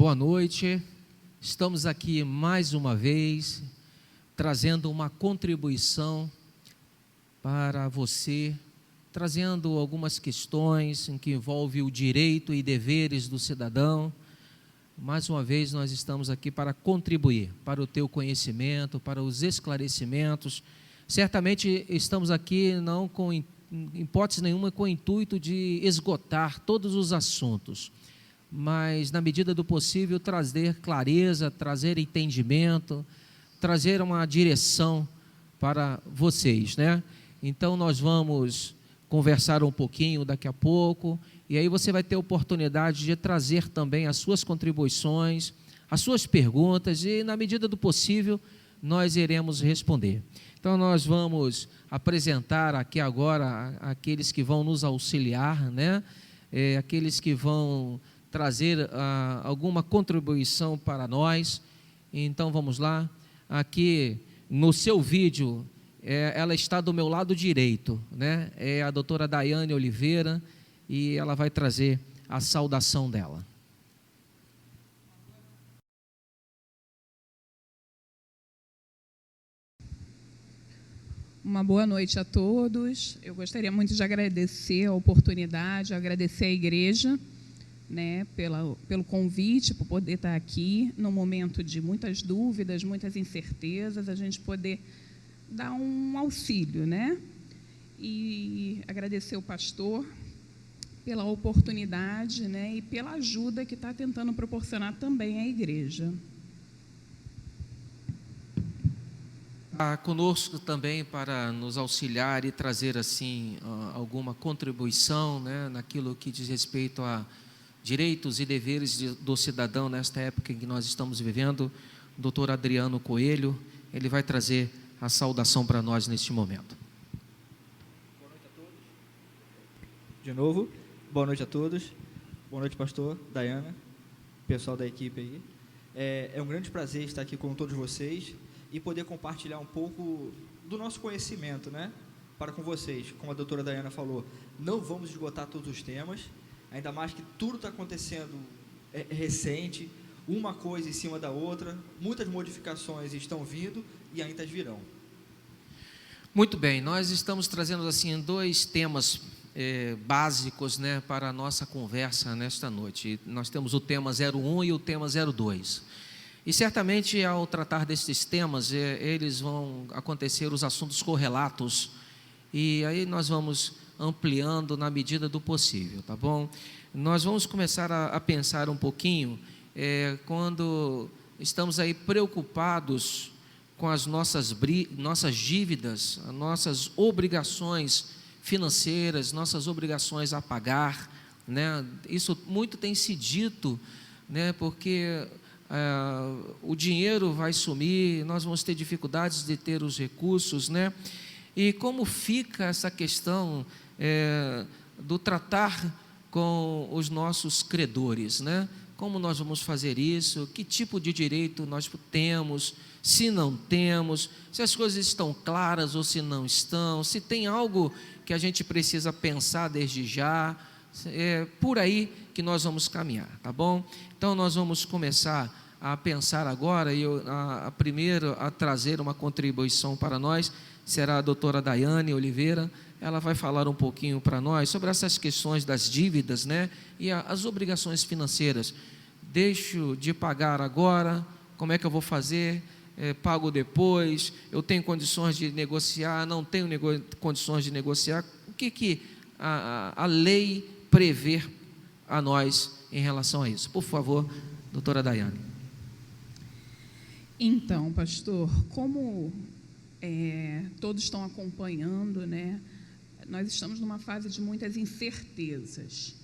Boa noite, estamos aqui mais uma vez, trazendo uma contribuição para você, trazendo algumas questões em que envolve o direito e deveres do cidadão. Mais uma vez nós estamos aqui para contribuir, para o teu conhecimento, para os esclarecimentos. Certamente estamos aqui não com hipótese nenhuma com o intuito de esgotar todos os assuntos, mas, na medida do possível, trazer clareza, trazer entendimento, trazer uma direção para vocês, né? Então, nós vamos conversar um pouquinho daqui a pouco, e aí você vai ter oportunidade de trazer também as suas contribuições, as suas perguntas, e, na medida do possível, nós iremos responder. Então, nós vamos apresentar aqui agora aqueles que vão nos auxiliar, né? Aqueles que vão trazer alguma contribuição para nós. Então vamos lá. Aqui no seu vídeo, ela está do meu lado direito, né? É a doutora Daiane Oliveira, e ela vai trazer a saudação dela. Uma boa noite a todos. Eu gostaria muito de agradecer a oportunidade, agradecer à igreja, né, pelo convite, por poder estar aqui, num momento de muitas dúvidas, muitas incertezas, a gente poder dar um auxílio, né? E agradecer o pastor pela oportunidade, né, e pela ajuda que está tentando proporcionar também à igreja. Conosco também para nos auxiliar e trazer assim alguma contribuição, né, naquilo que diz respeito a direitos e deveres do cidadão nesta época em que nós estamos vivendo, o doutor Adriano Coelho. Ele vai trazer a saudação para nós neste momento. Boa noite a todos. De novo, boa noite a todos. Boa noite, pastor, Daiana, pessoal da equipe aí. É um grande prazer estar aqui com todos vocês e poder compartilhar um pouco do nosso conhecimento, né, para com vocês. Como a doutora Daiana falou, não vamos esgotar todos os temas, ainda mais que tudo está acontecendo recente, uma coisa em cima da outra, muitas modificações estão vindo e ainda virão. Muito bem, nós estamos trazendo assim dois temas básicos, né, para a nossa conversa nesta noite. Nós temos o tema 01 e o tema 02. E certamente ao tratar desses temas, eles vão acontecer os assuntos correlatos, e aí nós vamos ampliando na medida do possível, tá bom? Nós vamos começar a pensar um pouquinho quando estamos aí preocupados com as nossas dívidas, as nossas obrigações financeiras, nossas obrigações a pagar, né? Isso muito tem se dito, né? Porque o dinheiro vai sumir, nós vamos ter dificuldades de ter os recursos, né? E como fica essa questão do tratar com os nossos credores, né? Como nós vamos fazer isso? Que tipo de direito nós temos? Se não temos? Se as coisas estão claras ou se não estão? Se tem algo que a gente precisa pensar desde já? É por aí que nós vamos caminhar, tá bom? Então nós vamos começar a pensar agora, e a primeira a trazer uma contribuição para nós será a doutora Daiane Oliveira. Ela vai falar um pouquinho para nós sobre essas questões das dívidas, né, e as obrigações financeiras. Deixo de pagar agora, como é que eu vou fazer? Pago depois? Eu tenho condições de negociar? Não tenho condições de negociar? O que a lei prevê a nós em relação a isso? Por favor, doutora Daiane. Então, pastor, como todos estão acompanhando, né, nós estamos numa fase de muitas incertezas.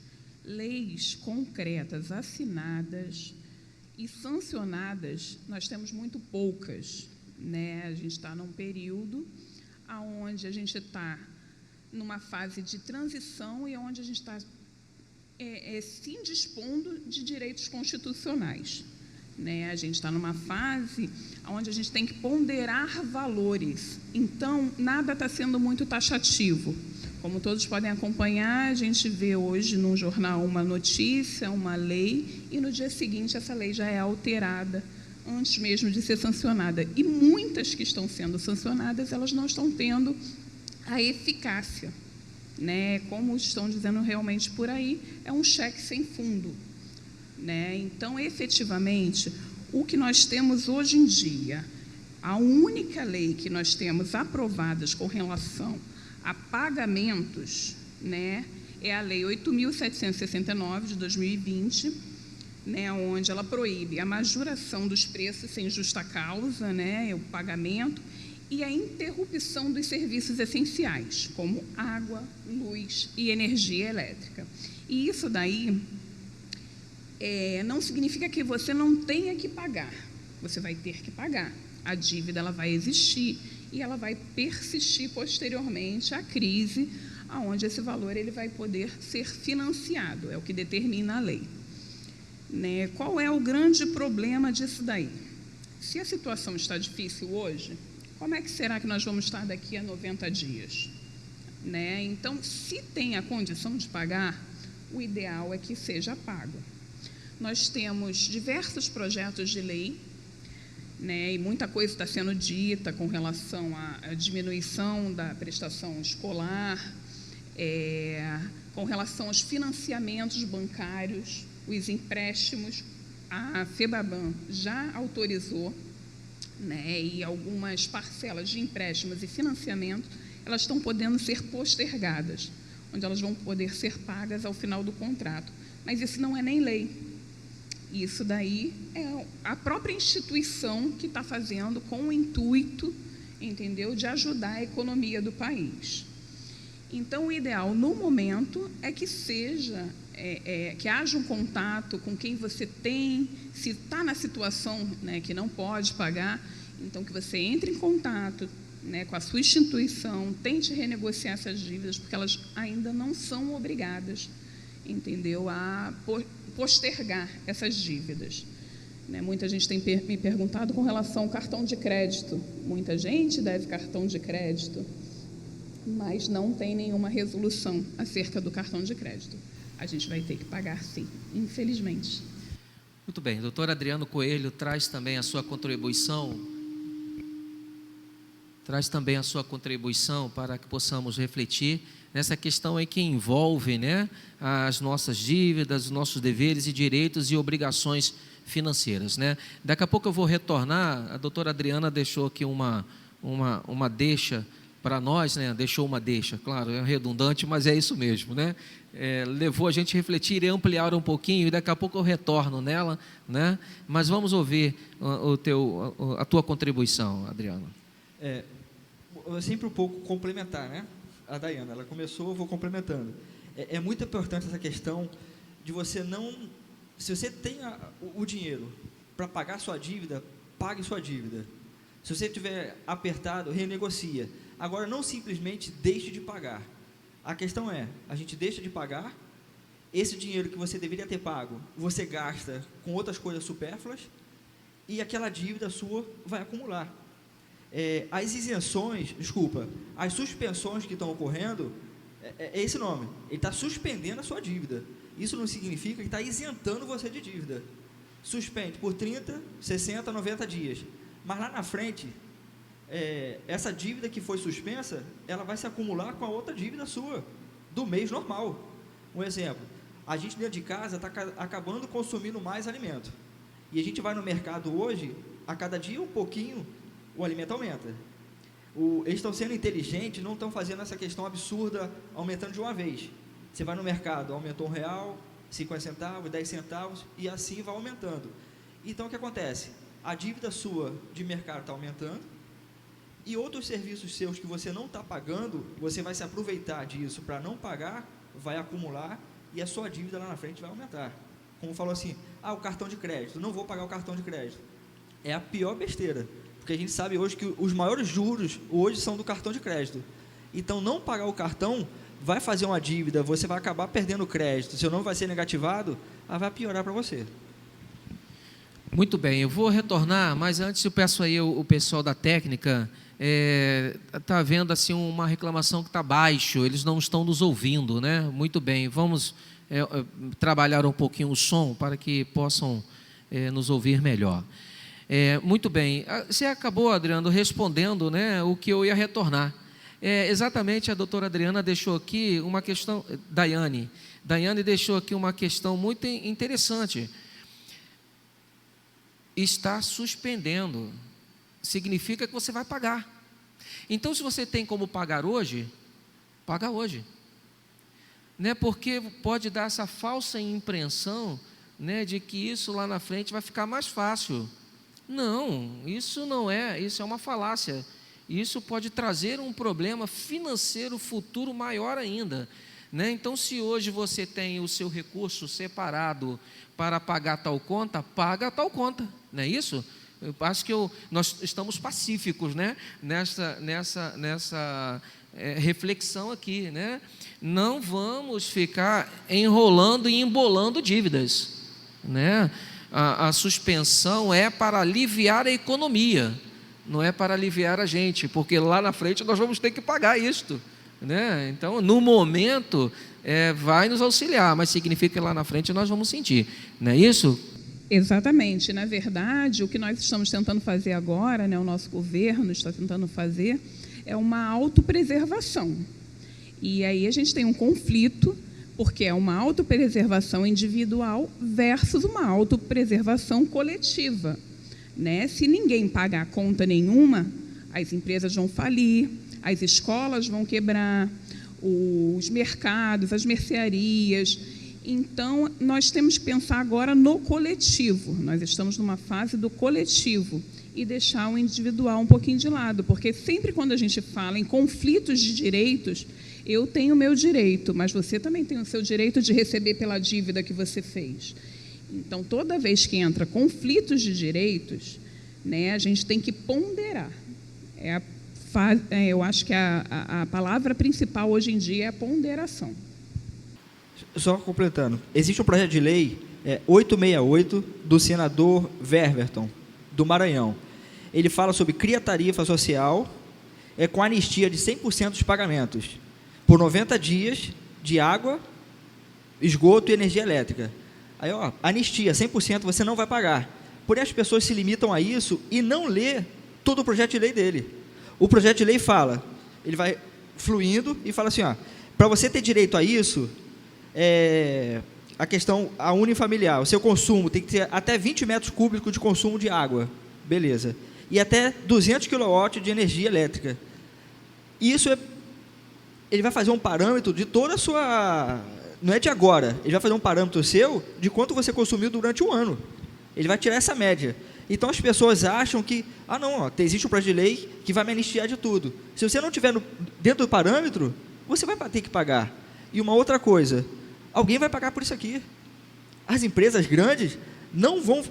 Leis concretas, assinadas e sancionadas, nós temos muito poucas, né? A gente está num período onde a gente está numa fase de transição e onde a gente está se indispondo de direitos constitucionais, né? A gente está numa fase onde a gente tem que ponderar valores, então nada está sendo muito taxativo. Como todos podem acompanhar, a gente vê hoje no jornal uma notícia, uma lei, e no dia seguinte essa lei já é alterada, antes mesmo de ser sancionada. E muitas que estão sendo sancionadas, elas não estão tendo a eficácia, né? Como estão dizendo realmente por aí, é um cheque sem fundo, né? Então, efetivamente, o que nós temos hoje em dia, a única lei que nós temos aprovadas com relação a pagamentos, né, é a Lei 8.769 de 2020, né, onde ela proíbe a majoração dos preços sem justa causa, né, o pagamento, e a interrupção dos serviços essenciais, como água, luz e energia elétrica. E isso daí não significa que você não tenha que pagar, você vai ter que pagar. A dívida ela vai existir e ela vai persistir posteriormente à crise, onde esse valor ele vai poder ser financiado, é o que determina a lei. Né? Qual é o grande problema disso daí? Se a situação está difícil hoje, como é que será que nós vamos estar daqui a 90 dias? Né? Então, se tem a condição de pagar, o ideal é que seja pago. Nós temos diversos projetos de lei, né, e muita coisa está sendo dita com relação à diminuição da prestação escolar, com relação aos financiamentos bancários, os empréstimos. A FEBABAN já autorizou, né, e algumas parcelas de empréstimos e financiamento, elas estão podendo ser postergadas, onde elas vão poder ser pagas ao final do contrato. Mas isso não é nem lei. Isso daí é a própria instituição que está fazendo com o intuito, entendeu, de ajudar a economia do país. Então, o ideal no momento é que seja, que haja um contato com quem você tem, se está na situação, né, que não pode pagar, então que você entre em contato, né, com a sua instituição, tente renegociar essas dívidas, porque elas ainda não são obrigadas, entendeu, a postergar essas dívidas. Né? Muita gente tem me perguntado com relação ao cartão de crédito. Muita gente deve cartão de crédito, mas não tem nenhuma resolução acerca do cartão de crédito. A gente vai ter que pagar, sim, infelizmente. Muito bem, doutor Adriano Coelho traz também a sua contribuição para que possamos refletir nessa questão aí que envolve, né, as nossas dívidas, os nossos deveres e direitos e obrigações financeiras, né? Daqui a pouco eu vou retornar. A doutora Adriana deixou aqui uma deixa para nós, né? Deixou uma deixa, claro, é redundante, mas é isso mesmo, né? Levou a gente a refletir e ampliar um pouquinho, e daqui a pouco eu retorno nela, né? Mas vamos ouvir a tua contribuição, Adriana. Sempre um pouco complementar, né? A Dayana, ela começou, eu vou complementando. É muito importante essa questão de você não... Se você tem o dinheiro para pagar sua dívida, pague sua dívida. Se você estiver apertado, renegocia. Agora, não simplesmente deixe de pagar. A questão é, a gente deixa de pagar, esse dinheiro que você deveria ter pago, você gasta com outras coisas supérfluas, e aquela dívida sua vai acumular. As isenções, as suspensões que estão ocorrendo, é esse nome, ele está suspendendo a sua dívida. Isso não significa que está isentando você de dívida. Suspende por 30, 60, 90 dias. Mas lá na frente, essa dívida que foi suspensa, ela vai se acumular com a outra dívida sua, do mês normal. Um exemplo, a gente dentro de casa está acabando consumindo mais alimento. E a gente vai no mercado hoje, a cada dia um pouquinho, o alimento aumenta. Eles estão sendo inteligentes, não estão fazendo essa questão absurda, aumentando de uma vez. Você vai no mercado, aumentou R$1, 50 centavos, 10 centavos, e assim vai aumentando. Então, o que acontece? A dívida sua de mercado está aumentando, e outros serviços seus que você não está pagando, você vai se aproveitar disso para não pagar, vai acumular, e a sua dívida lá na frente vai aumentar. Como falou assim, o cartão de crédito, não vou pagar o cartão de crédito. É a pior besteira. Porque a gente sabe hoje que os maiores juros hoje são do cartão de crédito. Então, não pagar o cartão vai fazer uma dívida, você vai acabar perdendo crédito, seu nome vai ser negativado, vai piorar para você. Muito bem, eu vou retornar, mas antes eu peço aí o pessoal da técnica, está vendo assim uma reclamação que está baixo, eles não estão nos ouvindo, né? Muito bem, vamos trabalhar um pouquinho o som para que possam nos ouvir melhor. Muito bem, você acabou, Adriano, respondendo, né, o que eu ia retornar. Exatamente, a doutora Adriana deixou aqui uma questão, Daiane deixou aqui uma questão muito interessante. Está suspendendo, significa que você vai pagar. Então, se você tem como pagar hoje, paga hoje. Né? Porque pode dar essa falsa impressão, né, de que isso lá na frente vai ficar mais fácil. Não, isso não é, isso é uma falácia. Isso pode trazer um problema financeiro futuro maior ainda. Né? Então, se hoje você tem o seu recurso separado para pagar tal conta, paga tal conta, não é isso? Eu acho que nós estamos pacíficos, né? nessa reflexão aqui. Né? Não vamos ficar enrolando e embolando dívidas. Né? A suspensão é para aliviar a economia, não é para aliviar a gente, porque lá na frente nós vamos ter que pagar isto. Né? Então, no momento, vai nos auxiliar, mas significa que lá na frente nós vamos sentir, não é isso? Exatamente. Na verdade, o que nós estamos tentando fazer agora, né, o nosso governo está tentando fazer, é uma autopreservação. E aí a gente tem um conflito, porque é uma autopreservação individual versus uma autopreservação coletiva. Né? Se ninguém pagar conta nenhuma, as empresas vão falir, as escolas vão quebrar, os mercados, as mercearias. Então, nós temos que pensar agora no coletivo. Nós estamos numa fase do coletivo e deixar o individual um pouquinho de lado, porque sempre quando a gente fala em conflitos de direitos, eu tenho o meu direito, mas você também tem o seu direito de receber pela dívida que você fez. Então, toda vez que entra conflitos de direitos, né, a gente tem que ponderar. Eu acho que a palavra principal hoje em dia é a ponderação. Só completando, existe um projeto de lei 868 do senador Werverton, do Maranhão. Ele fala sobre criar tarifa social com anistia de 100% dos pagamentos, por 90 dias de água, esgoto e energia elétrica. Aí, anistia, 100% você não vai pagar. Porém, as pessoas se limitam a isso e não lê todo o projeto de lei dele. O projeto de lei fala, ele vai fluindo e fala assim, para você ter direito a isso, a unifamiliar, o seu consumo tem que ter até 20 metros cúbicos de consumo de água, beleza, e até 200 kW de energia elétrica. Isso ele vai fazer um parâmetro de toda a sua, não é de agora, ele vai fazer um parâmetro seu de quanto você consumiu durante um ano. Ele vai tirar essa média. Então, as pessoas acham que, existe um projeto de lei que vai me anistiar de tudo. Se você não estiver dentro do parâmetro, você vai ter que pagar. E uma outra coisa, alguém vai pagar por isso aqui. As empresas grandes não vão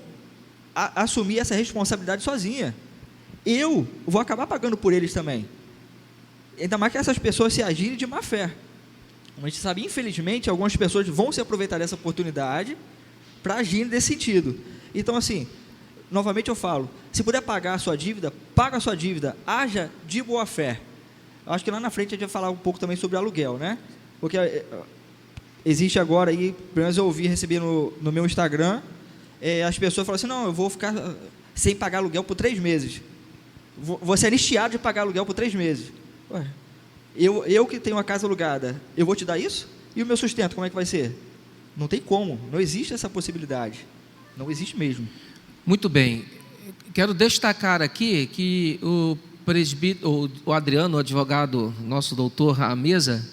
assumir essa responsabilidade sozinha. Eu vou acabar pagando por eles também. Ainda mais que essas pessoas se agirem de má fé. A gente sabe, infelizmente, algumas pessoas vão se aproveitar dessa oportunidade para agir nesse sentido. Então, assim, novamente eu falo, se puder pagar a sua dívida, paga a sua dívida, haja de boa fé. Eu acho que lá na frente a gente vai falar um pouco também sobre aluguel, né? Porque existe agora aí, pelo menos eu recebi no meu Instagram, as pessoas falam assim, não, eu vou ficar sem pagar aluguel por 3 meses. Vou ser anistiado de pagar aluguel por 3 meses. Ué, eu que tenho uma casa alugada, eu vou te dar isso? E o meu sustento, como é que vai ser? Não tem como, não existe essa possibilidade. Não existe mesmo. Muito bem. Quero destacar aqui que o Adriano, o advogado, nosso doutor à mesa,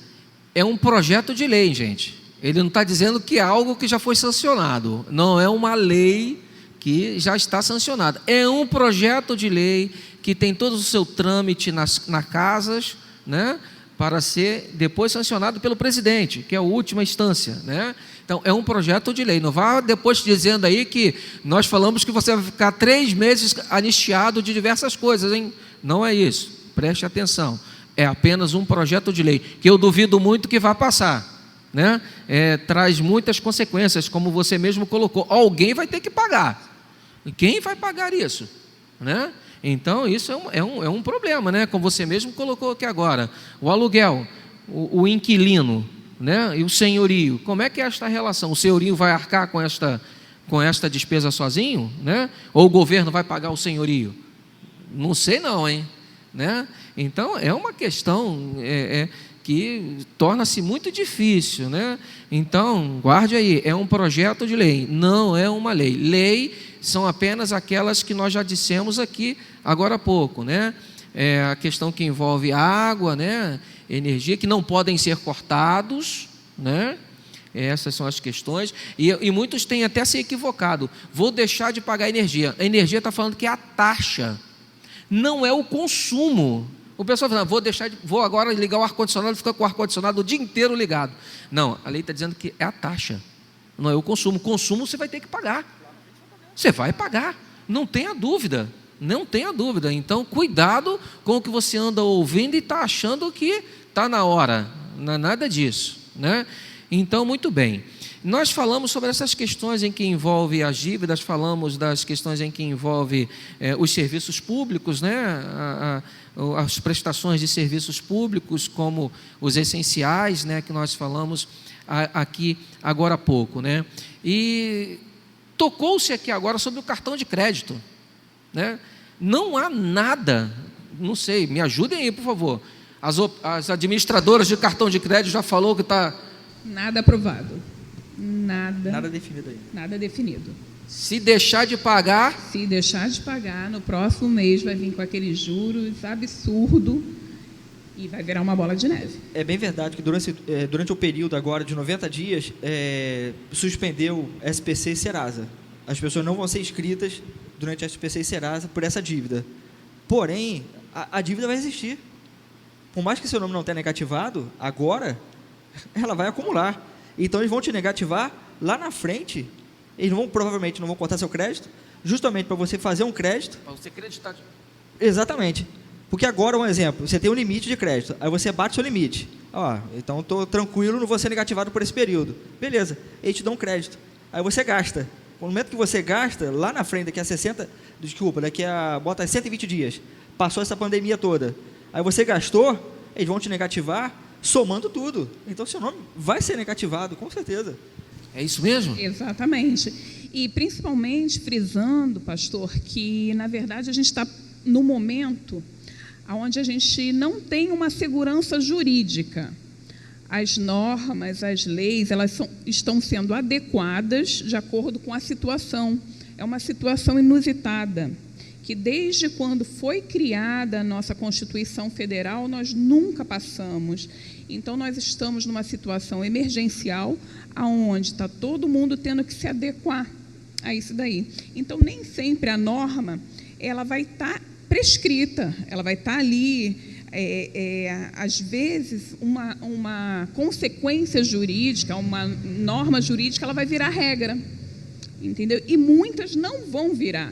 é um projeto de lei, gente. Ele não está dizendo que é algo que já foi sancionado. Não é uma lei que já está sancionada. É um projeto de lei que tem todo o seu trâmite nas casas, né, para ser depois sancionado pelo presidente, que é a última instância, né? Então, é um projeto de lei. Não vá depois dizendo aí que nós falamos que você vai ficar 3 meses anistiado de diversas coisas, hein? Não é isso. Preste atenção. É apenas um projeto de lei, que eu duvido muito que vá passar, né? Traz muitas consequências, como você mesmo colocou. Alguém vai ter que pagar, E quem vai pagar isso? Né? Então, isso é um problema, né? Como você mesmo colocou aqui agora. O aluguel, o inquilino, né? E o senhorio. Como é que é esta relação? O senhorio vai arcar com esta despesa sozinho? Né? Ou o governo vai pagar o senhorio? Não sei não, hein? Né? Então, é uma questão que torna-se muito difícil, né? Então, guarde aí, é um projeto de lei, não é uma lei. Lei são apenas aquelas que nós já dissemos aqui agora há pouco, né? A questão que envolve água, né? Energia, que não podem ser cortados, né? Essas são as questões, e muitos têm até se equivocado. Vou deixar de pagar energia. A energia está falando que é a taxa, não é o consumo. O pessoal fala, vou agora ligar o ar-condicionado e ficar com o ar-condicionado o dia inteiro ligado. Não, a lei está dizendo que é a taxa, não é o consumo. O consumo você vai ter que pagar. Você vai pagar, não tenha dúvida. Não tenha dúvida. Então, cuidado com o que você anda ouvindo e está achando que está na hora. Não é nada disso, né? Então, muito bem. Nós falamos sobre essas questões em que envolve as dívidas, falamos das questões em que envolve os serviços públicos, né? As prestações de serviços públicos, como os essenciais, né? Que nós falamos aqui agora há pouco, né? E tocou-se aqui agora sobre o cartão de crédito, né? Não há nada, não sei, me ajudem aí, por favor. As administradoras de cartão de crédito já falou que está... Nada aprovado. Nada definido ainda. Nada definido. Se deixar de pagar... Se deixar de pagar, no próximo mês vai vir com aqueles juros absurdo e vai virar uma bola de neve. É bem verdade que durante o período agora de 90 dias, suspendeu SPC e Serasa. As pessoas não vão ser inscritas durante SPC e Serasa por essa dívida. Porém, a dívida vai existir. Por mais que seu nome não tenha negativado, agora ela vai acumular. Então, eles vão te negativar lá na frente. Eles provavelmente não vão cortar seu crédito, justamente para você fazer um crédito. Para você acreditar. Exatamente. Porque agora, um exemplo, você tem um limite de crédito, aí você bate seu limite. Então, estou tranquilo, não vou ser negativado por esse período. Beleza, eles te dão um crédito. Aí você gasta. No momento que você gasta, lá na frente, daqui a 120 dias, passou essa pandemia toda, aí você gastou, eles vão te negativar, somando tudo. Então, seu nome vai ser negativado, com certeza. É isso mesmo? Exatamente. E, principalmente, frisando, pastor, que, na verdade, a gente está no momento onde a gente não tem uma segurança jurídica. As normas, as leis, elas estão sendo adequadas de acordo com a situação. É uma situação inusitada, que desde quando foi criada a nossa Constituição Federal, nós nunca passamos. Então, nós estamos numa situação emergencial, onde está todo mundo tendo que se adequar a isso daí. Então, nem sempre a norma ela vai estar prescrita, ela vai estar ali. Às vezes, uma consequência jurídica, uma norma jurídica, ela vai virar regra, entendeu? E muitas não vão virar,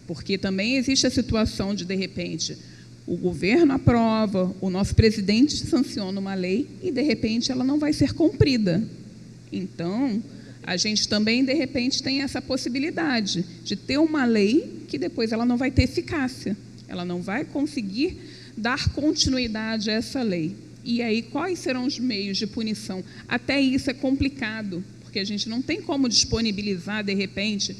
porque também existe a situação de repente, o governo aprova, o nosso presidente sanciona uma lei e, de repente, ela não vai ser cumprida. Então, a gente também, de repente, tem essa possibilidade de ter uma lei que depois ela não vai ter eficácia, ela não vai conseguir dar continuidade a essa lei. E aí, quais serão os meios de punição? Até isso é complicado, porque a gente não tem como disponibilizar, de repente,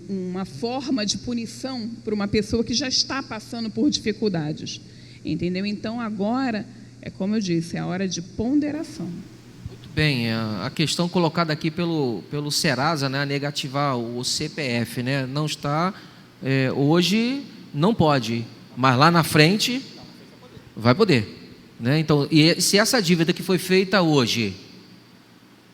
uma forma de punição para uma pessoa que já está passando por dificuldades. Entendeu? Então, agora, como eu disse, é a hora de ponderação. Muito bem, a questão colocada aqui pelo Serasa, né, negativar o CPF, né, não está, hoje não pode, mas lá na frente vai poder, né? Então, e se essa dívida que foi feita hoje,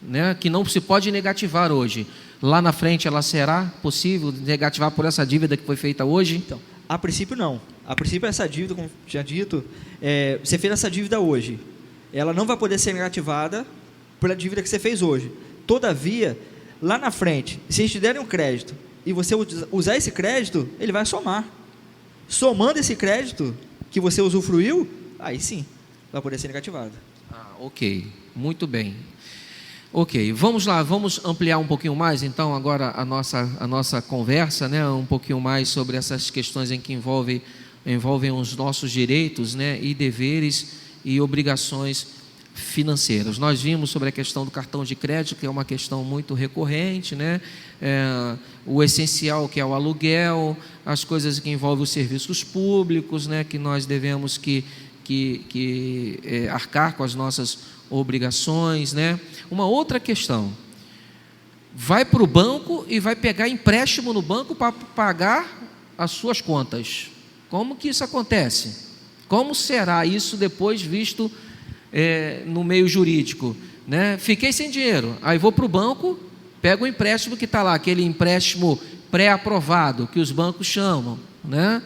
né, que não se pode negativar hoje, lá na frente ela será possível negativar por essa dívida que foi feita hoje? Então, a princípio não. A princípio essa dívida, como tinha dito, você fez essa dívida hoje, ela não vai poder ser negativada pela dívida que você fez hoje. Todavia, lá na frente, se eles te derem um crédito e você usar esse crédito, ele vai somar. Somando esse crédito que você usufruiu, aí sim, vai poder ser negativado. Ok, muito bem. Ok, vamos lá, vamos ampliar um pouquinho mais, então, agora a nossa conversa, né, um pouquinho mais sobre essas questões em que envolvem os nossos direitos, né, e deveres e obrigações financeiras. Nós vimos sobre a questão do cartão de crédito, que é uma questão muito recorrente, né, o essencial, que é o aluguel, as coisas que envolvem os serviços públicos, né, que nós devemos arcar com as nossas obrigações, né? Uma outra questão, vai para o banco e vai pegar empréstimo no banco para pagar as suas contas. Como que isso acontece? Como será isso depois visto no meio jurídico, né? Fiquei sem dinheiro, aí vou para o banco, pego o empréstimo que está lá, aquele empréstimo pré-aprovado, que os bancos chamam, né?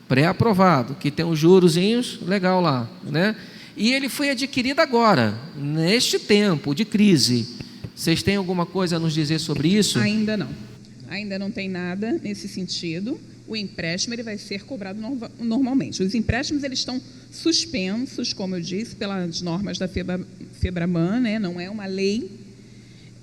Pré-aprovado, que tem uns jurozinhos legal lá, né? E ele foi adquirido agora, neste tempo de crise. Vocês têm alguma coisa a nos dizer sobre isso? Ainda não. Ainda não tem nada nesse sentido. O empréstimo ele vai ser cobrado normalmente. Os empréstimos eles estão suspensos, como eu disse, pelas normas da FEBRABAN, né? Não é uma lei,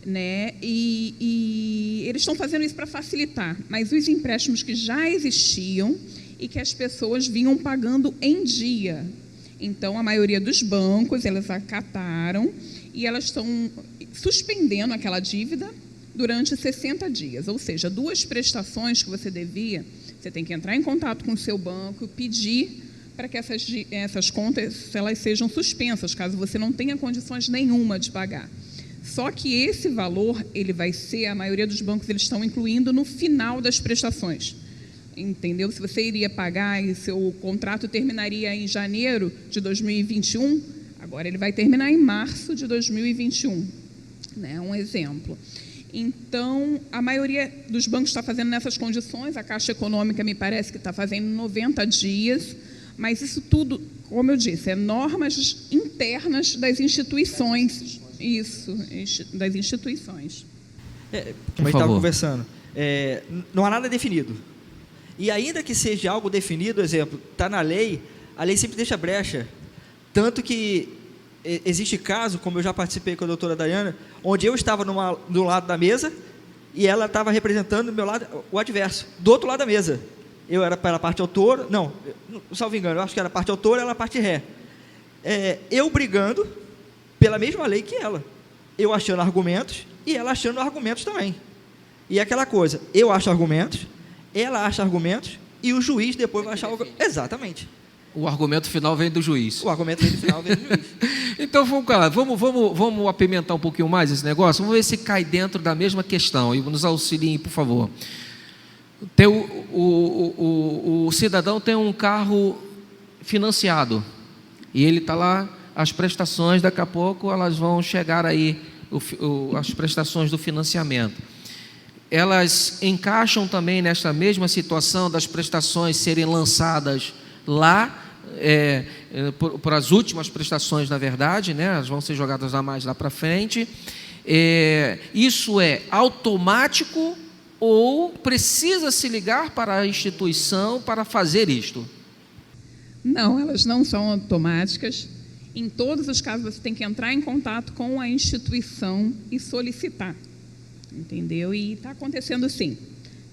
né? E eles estão fazendo isso para facilitar. Mas os empréstimos que já existiam e que as pessoas vinham pagando em dia. Então, a maioria dos bancos, elas acataram e elas estão suspendendo aquela dívida durante 60 dias. Ou seja, 2 prestações que você devia, você tem que entrar em contato com o seu banco, pedir para que essas contas elas sejam suspensas, caso você não tenha condições nenhuma de pagar. Só que esse valor, ele vai ser, a maioria dos bancos eles estão incluindo no final das prestações. Entendeu? Se você iria pagar e seu contrato terminaria em janeiro de 2021, agora ele vai terminar em março de 2021, né? Um exemplo. Então, a maioria dos bancos está fazendo nessas condições, a Caixa Econômica me parece que está fazendo 90 dias, mas isso tudo, como eu disse, é normas internas das instituições. Isso, das instituições. Como a gente estava conversando, não há nada definido. E ainda que seja algo definido, exemplo, está na lei, a lei sempre deixa brecha. Tanto que existe caso, como eu já participei com a doutora Dayana, onde eu estava do lado da mesa e ela estava representando do meu lado o adverso, do outro lado da mesa. Eu era para a parte autora, não, salvo engano, eu acho que era a parte autora e ela a parte ré. Eu brigando pela mesma lei que ela. Eu achando argumentos e ela achando argumentos também. E aquela coisa, eu acho argumentos, ela acha argumentos e o juiz depois vai achar... Exatamente. O argumento final vem do juiz. O argumento final vem do juiz. Então, vamos apimentar um pouquinho mais esse negócio? Vamos ver se cai dentro da mesma questão. E nos auxiliem, por favor. O cidadão tem um carro financiado. E ele está lá, as prestações, daqui a pouco, elas vão chegar aí, as prestações do financiamento. Elas encaixam também nesta mesma situação das prestações serem lançadas lá, para as últimas prestações, na verdade, né? Elas vão ser jogadas lá para frente. Isso é automático ou precisa se ligar para a instituição para fazer isto? Não, elas não são automáticas. Em todos os casos, você tem que entrar em contato com a instituição e solicitar. Entendeu? E está acontecendo sim.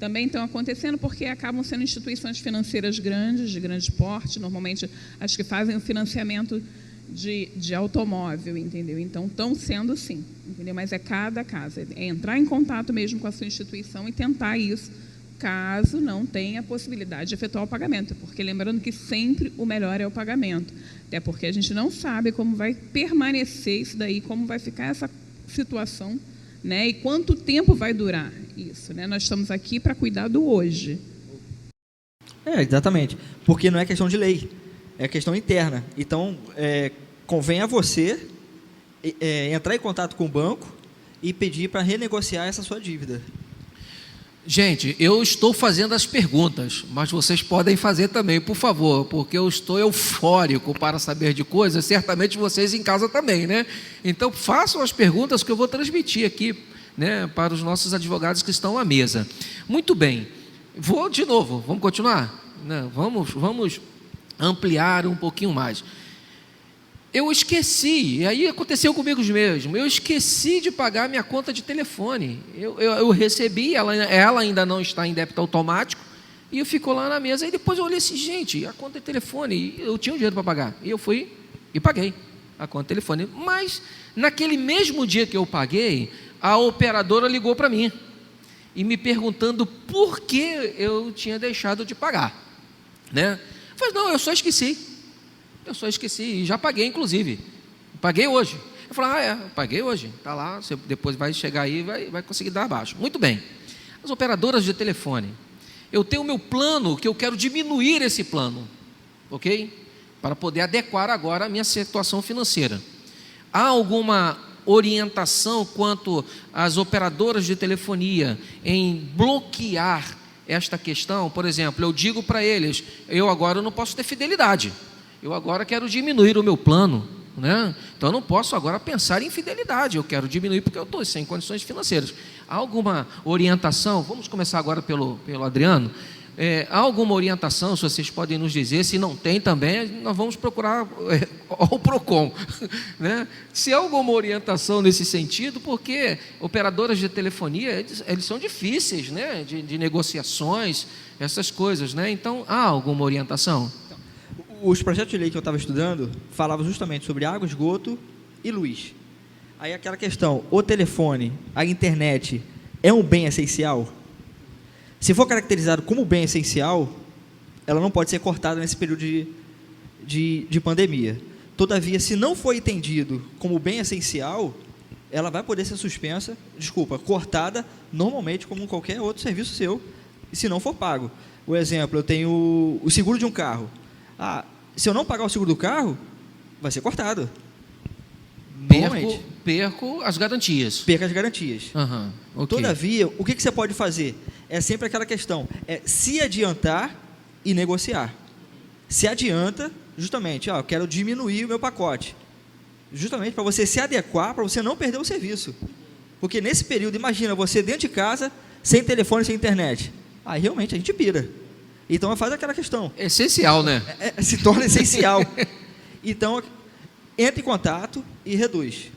Também estão acontecendo porque acabam sendo instituições financeiras grandes, de grande porte, normalmente as que fazem o financiamento de automóvel, entendeu? Então, estão sendo sim, entendeu? Mas é cada caso, é entrar em contato mesmo com a sua instituição e tentar isso, caso não tenha possibilidade de efetuar o pagamento, porque lembrando que sempre o melhor é o pagamento, até porque a gente não sabe como vai permanecer isso daí, como vai ficar essa situação, né? E quanto tempo vai durar isso, né? Nós estamos aqui para cuidar do hoje. Exatamente, porque não é questão de lei, é questão interna. Então, convém a você entrar em contato com o banco e pedir para renegociar essa sua dívida. Gente, eu estou fazendo as perguntas, mas vocês podem fazer também, por favor, porque eu estou eufórico para saber de coisas, certamente vocês em casa também, né? Então, façam as perguntas que eu vou transmitir aqui, né, para os nossos advogados que estão à mesa. Muito bem, vou de novo, vamos continuar? Não, vamos ampliar um pouquinho mais. eu esqueci, e aí aconteceu comigo mesmo, eu esqueci de pagar minha conta de telefone. Eu recebi, ela ainda não está em débito automático, e ficou lá na mesa. E depois eu olhei assim, gente, a conta de telefone, eu tinha um dinheiro para pagar. E eu fui e paguei a conta de telefone. Mas, naquele mesmo dia que eu paguei, a operadora ligou para mim, e me perguntando por que eu tinha deixado de pagar, né? Eu falei, não, eu só esqueci, e já paguei, inclusive, paguei hoje. Eu falei, paguei hoje, está lá, você depois vai chegar aí e vai conseguir dar abaixo. Muito bem. As operadoras de telefone, eu tenho o meu plano, que eu quero diminuir esse plano, ok? Para poder adequar agora a minha situação financeira. Há alguma orientação quanto às operadoras de telefonia em bloquear esta questão? Por exemplo, eu digo para eles, eu agora não posso ter fidelidade, eu agora quero diminuir o meu plano, né? Então eu não posso agora pensar em fidelidade, eu quero diminuir porque eu estou sem condições financeiras. Há alguma orientação? Vamos começar agora pelo Adriano. Há alguma orientação, se vocês podem nos dizer? Se não tem também, nós vamos procurar o PROCON, né? Se há alguma orientação nesse sentido, porque operadoras de telefonia, eles são difíceis, né? de negociações, essas coisas, né? Então, há alguma orientação? Os projetos de lei que eu estava estudando falavam justamente sobre água, esgoto e luz. Aí aquela questão, o telefone, a internet, é um bem essencial? Se for caracterizado como bem essencial, ela não pode ser cortada nesse período de pandemia. Todavia, se não for entendido como bem essencial, ela vai poder ser cortada normalmente como qualquer outro serviço seu, se não for pago. Por exemplo, eu tenho o seguro de um carro. Se eu não pagar o seguro do carro, vai ser cortado. Perco as garantias. Perca as garantias. Okay. Todavia, o que você pode fazer? É sempre aquela questão, se adiantar e negociar. Se adianta, justamente, eu quero diminuir o meu pacote. Justamente para você se adequar, para você não perder o serviço. Porque nesse período, imagina, você dentro de casa, sem telefone, sem internet. Aí realmente a gente pira. Então faz aquela questão. É essencial, né? Se torna essencial. Então, entra em contato e reduz.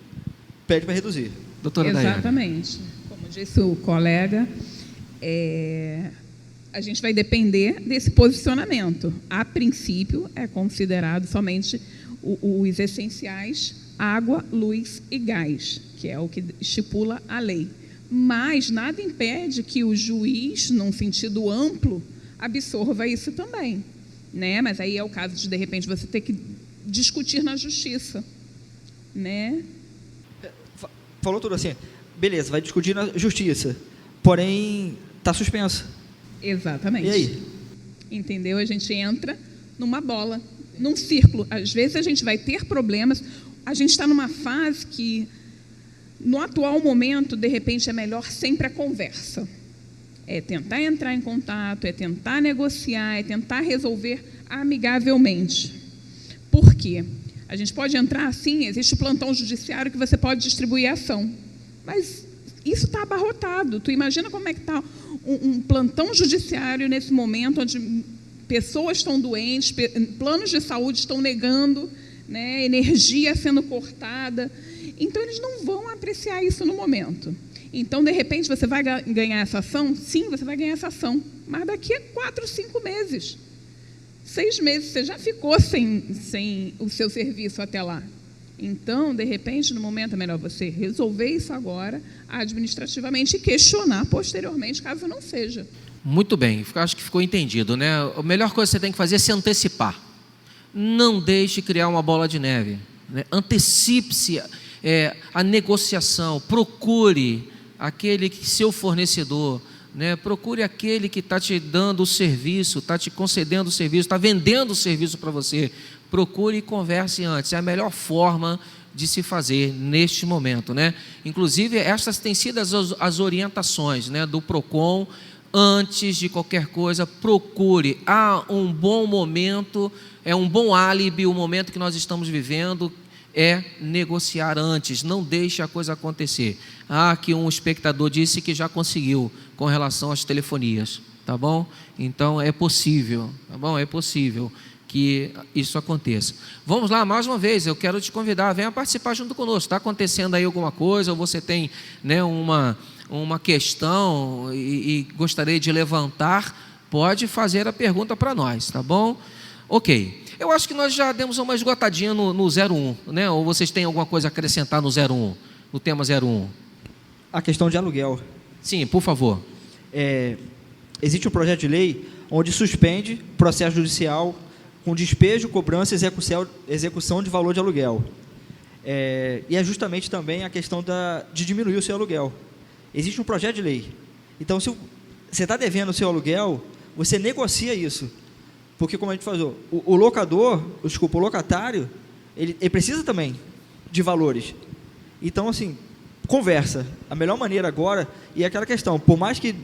Pede para reduzir. Doutora Daiane. Exatamente. Como disse o colega, a gente vai depender desse posicionamento. A princípio, é considerado somente os essenciais, água, luz e gás, que é o que estipula a lei. Mas nada impede que o juiz, num sentido amplo, absorva isso também, né? Mas aí é o caso de repente, você ter que discutir na justiça, né? Falou tudo assim, beleza, vai discutir na justiça, porém está suspenso. Exatamente. E aí? Entendeu? A gente entra numa bola, num círculo. Às vezes a gente vai ter problemas, a gente está numa fase que, no atual momento, de repente é melhor sempre a conversa. É tentar entrar em contato, é tentar negociar, é tentar resolver amigavelmente. Por quê? A gente pode entrar assim, existe o plantão judiciário que você pode distribuir a ação, mas isso está abarrotado. Tu imagina como é que está um plantão judiciário nesse momento, onde pessoas estão doentes, planos de saúde estão negando, né, energia sendo cortada. Então, eles não vão apreciar isso no momento. Então, de repente, você vai ganhar essa ação? Sim, você vai ganhar essa ação. Mas daqui a 4, 5 meses, 6 meses, você já ficou sem o seu serviço até lá. Então, de repente, no momento é melhor você resolver isso agora, administrativamente, e questionar posteriormente, caso não seja. Muito bem, acho que ficou entendido, né? A melhor coisa que você tem que fazer é se antecipar. Não deixe criar uma bola de neve, né? Antecipe-se a negociação, procure seu fornecedor, né? Procure aquele que está te dando o serviço, está te concedendo o serviço, está vendendo o serviço para você. Procure e converse antes, é a melhor forma de se fazer neste momento, né? Inclusive, estas têm sido as orientações, né, do PROCON. Antes de qualquer coisa, procure. Há um bom momento, é um bom álibi, o momento que nós estamos vivendo é negociar antes, não deixe a coisa acontecer. Aqui um espectador disse que já conseguiu com relação às telefonias, tá bom? Então é possível, tá bom? É possível. que isso aconteça. Vamos lá, mais uma vez, eu quero te convidar, venha participar junto conosco. Está acontecendo aí alguma coisa, ou você tem, né, uma questão e gostaria de levantar, pode fazer a pergunta para nós, tá bom? Ok. Eu acho que nós já demos uma esgotadinha no 01, né? Ou vocês têm alguma coisa a acrescentar no 01, no tema 01? A questão de aluguel. Sim, por favor. Existe um projeto de lei onde suspende processo judicial com despejo, cobrança e execução de valor de aluguel. E é justamente também a questão de diminuir o seu aluguel. Existe um projeto de lei. Então, se você está devendo o seu aluguel, você negocia isso. Porque, como a gente falou, o locatário, ele precisa também de valores. Então, assim, conversa. A melhor maneira agora, e é aquela questão, por mais que,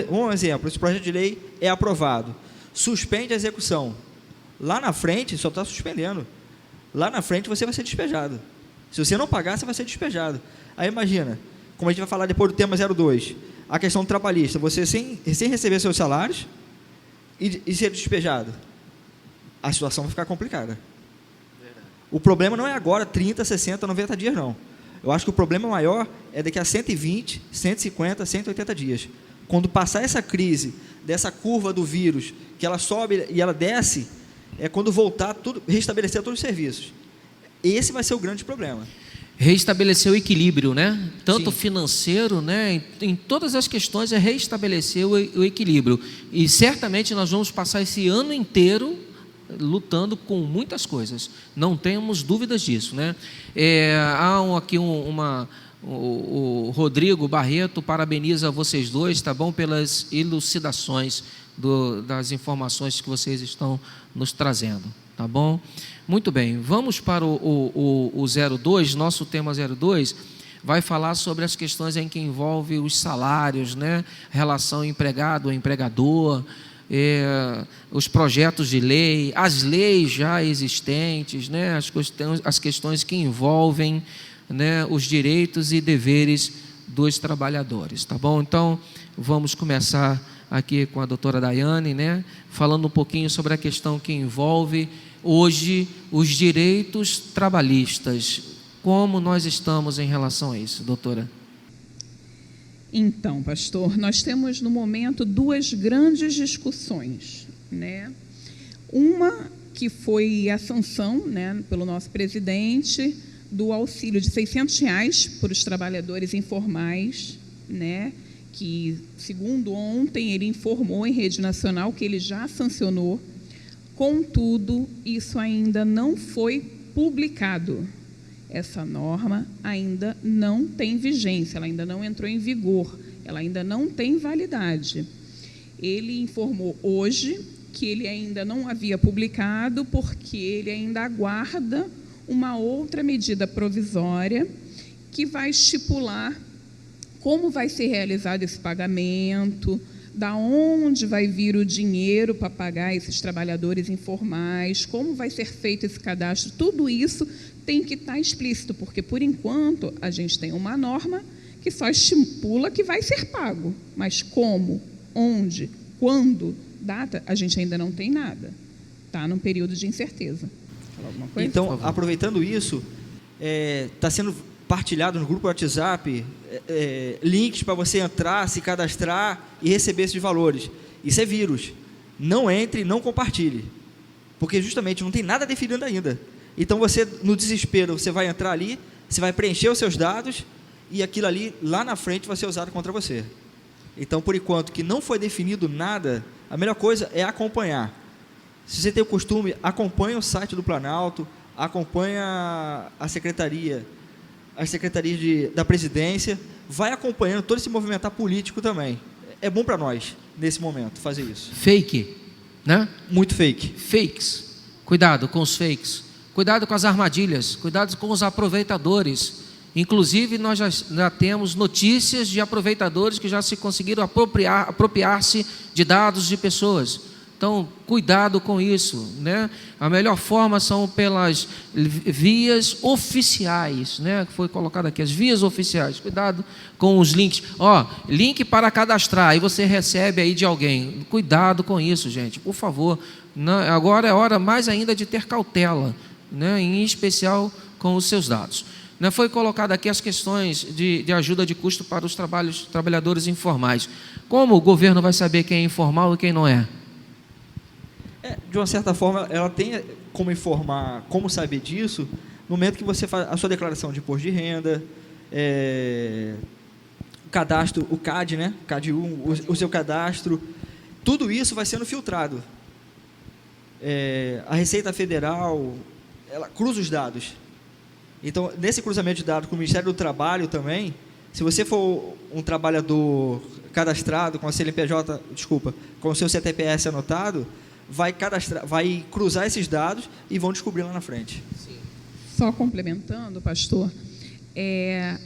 um exemplo, esse projeto de lei é aprovado, suspende a execução. Lá na frente, só está suspendendo. Lá na frente, você vai ser despejado. Se você não pagar, você vai ser despejado. Aí, imagina, como a gente vai falar depois do tema 02, a questão trabalhista, você sem receber seus salários e ser despejado, a situação vai ficar complicada. O problema não é agora 30, 60, 90 dias, não. Eu acho que o problema maior é daqui a 120, 150, 180 dias. Quando passar essa crise, dessa curva do vírus, que ela sobe e ela desce, é quando voltar tudo, restabelecer todos os serviços. Esse vai ser o grande problema. Reestabelecer o equilíbrio, né? Tanto Sim. financeiro, né? Em todas as questões é reestabelecer o equilíbrio. E certamente nós vamos passar esse ano inteiro lutando com muitas coisas. Não temos dúvidas disso, né? O Rodrigo Barreto parabeniza vocês dois, tá bom? Pelas elucidações das informações que vocês estão nos trazendo, tá bom? Muito bem, vamos para o 02, nosso tema 02, vai falar sobre as questões em que envolve os salários, né? Relação empregado-empregador, os projetos de lei, as leis já existentes, né? As questões que envolvem, né, os direitos e deveres dos trabalhadores, tá bom? Então, vamos começar aqui com a doutora Daiane, né? Falando um pouquinho sobre a questão que envolve hoje os direitos trabalhistas. Como nós estamos em relação a isso, doutora? Então, pastor, nós temos no momento duas grandes discussões, né? Uma que foi a sanção, né, pelo nosso presidente do auxílio de R$600 para os trabalhadores informais, né? Que, segundo ontem, ele informou em rede nacional que ele já sancionou. Contudo, isso ainda não foi publicado. Essa norma ainda não tem vigência, ela ainda não entrou em vigor, ela ainda não tem validade. Ele informou hoje que ele ainda não havia publicado porque ele ainda aguarda uma outra medida provisória que vai estipular como vai ser realizado esse pagamento, da onde vai vir o dinheiro para pagar esses trabalhadores informais, como vai ser feito esse cadastro, tudo isso tem que estar explícito, porque, por enquanto, a gente tem uma norma que só estipula que vai ser pago, mas como, onde, quando, data, a gente ainda não tem nada. Está num período de incerteza. Falar alguma coisa? Então, aproveitando isso, está sendo partilhado no grupo WhatsApp, links para você entrar, se cadastrar e receber esses valores. Isso é vírus. Não entre, não compartilhe. Porque justamente não tem nada definido ainda. Então você, no desespero, você vai entrar ali, você vai preencher os seus dados e aquilo ali, lá na frente, vai ser usado contra você. Então, por enquanto que não foi definido nada, a melhor coisa é acompanhar. Se você tem o costume, acompanhe o site do Planalto, acompanha as secretarias da presidência, vai acompanhando todo esse movimentar político também. É bom para nós, nesse momento, fazer isso. Fake, né? Muito fake. Fakes. Cuidado com os fakes. Cuidado com as armadilhas. Cuidado com os aproveitadores. Inclusive, nós já temos notícias de aproveitadores que já se conseguiram apropriar-se de dados de pessoas. Então, cuidado com isso, né? A melhor forma são pelas vias oficiais, né? Que foi colocado aqui, as vias oficiais. Cuidado com os links. Link para cadastrar, aí você recebe aí de alguém. Cuidado com isso, gente, por favor. Agora é hora mais ainda de ter cautela, né? Em especial com os seus dados. Foi colocado aqui as questões de ajuda de custo para os trabalhadores informais. Como o governo vai saber quem é informal e quem não é? De uma certa forma, ela tem como informar, como saber disso, no momento que você faz a sua declaração de imposto de renda, o cadastro, o CAD, né? CAD 1, o seu cadastro, tudo isso vai sendo filtrado. A Receita Federal, ela cruza os dados. Então, nesse cruzamento de dados com o Ministério do Trabalho também, se você for um trabalhador cadastrado com a CNPJ, com o seu CTPS anotado, vai cruzar esses dados e vão descobrir lá na frente. Sim. Só complementando, pastor,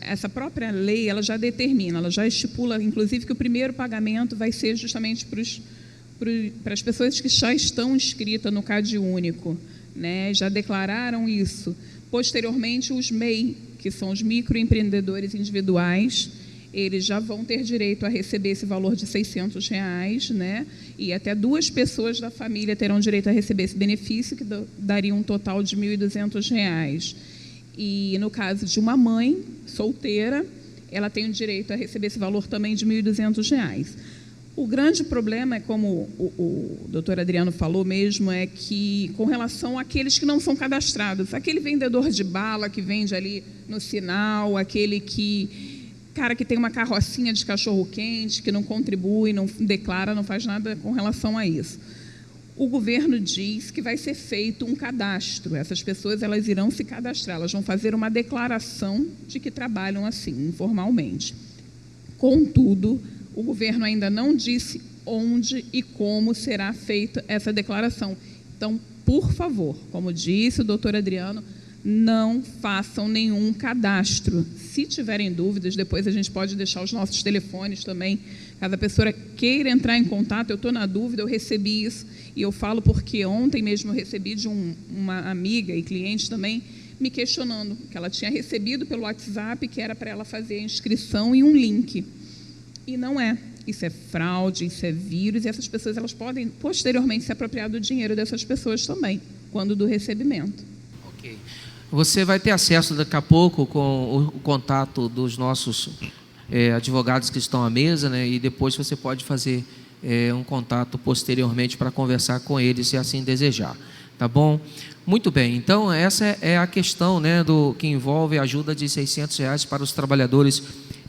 essa própria lei, ela já determina, ela já estipula, inclusive, que o primeiro pagamento vai ser justamente para as pessoas que já estão inscritas no CAD único, né? Já declararam isso. Posteriormente, os MEI, que são os microempreendedores individuais, eles já vão ter direito a receber esse valor de R$600, né? E até 2 pessoas da família terão direito a receber esse benefício, que daria um total de R$1.200. E, no caso de uma mãe solteira, ela tem o direito a receber esse valor também de R$1.200. O grande problema, como o doutor Adriano falou mesmo, é que, com relação àqueles que não são cadastrados, aquele vendedor de bala que vende ali no sinal, aquele cara que tem uma carrocinha de cachorro-quente, que não contribui, não declara, não faz nada com relação a isso. O governo diz que vai ser feito um cadastro. Essas pessoas, elas irão se cadastrar, elas vão fazer uma declaração de que trabalham assim, informalmente. Contudo, o governo ainda não disse onde e como será feita essa declaração. Então, por favor, como disse o doutor Adriano, não façam nenhum cadastro. Se tiverem dúvidas, depois a gente pode deixar os nossos telefones também. Caso a pessoa queira entrar em contato, eu estou na dúvida, eu recebi isso, e eu falo porque ontem mesmo eu recebi de uma amiga e cliente também, me questionando, que ela tinha recebido pelo WhatsApp, que era para ela fazer a inscrição e um link. E não é. Isso é fraude, isso é vírus, e essas pessoas, elas podem posteriormente se apropriar do dinheiro dessas pessoas também, quando do recebimento. Ok. Você vai ter acesso daqui a pouco com o contato dos nossos advogados que estão à mesa, né? E depois você pode fazer um contato posteriormente para conversar com eles, se assim desejar. Tá bom? Muito bem. Então, essa é a questão, né, que envolve a ajuda de R$600 para os trabalhadores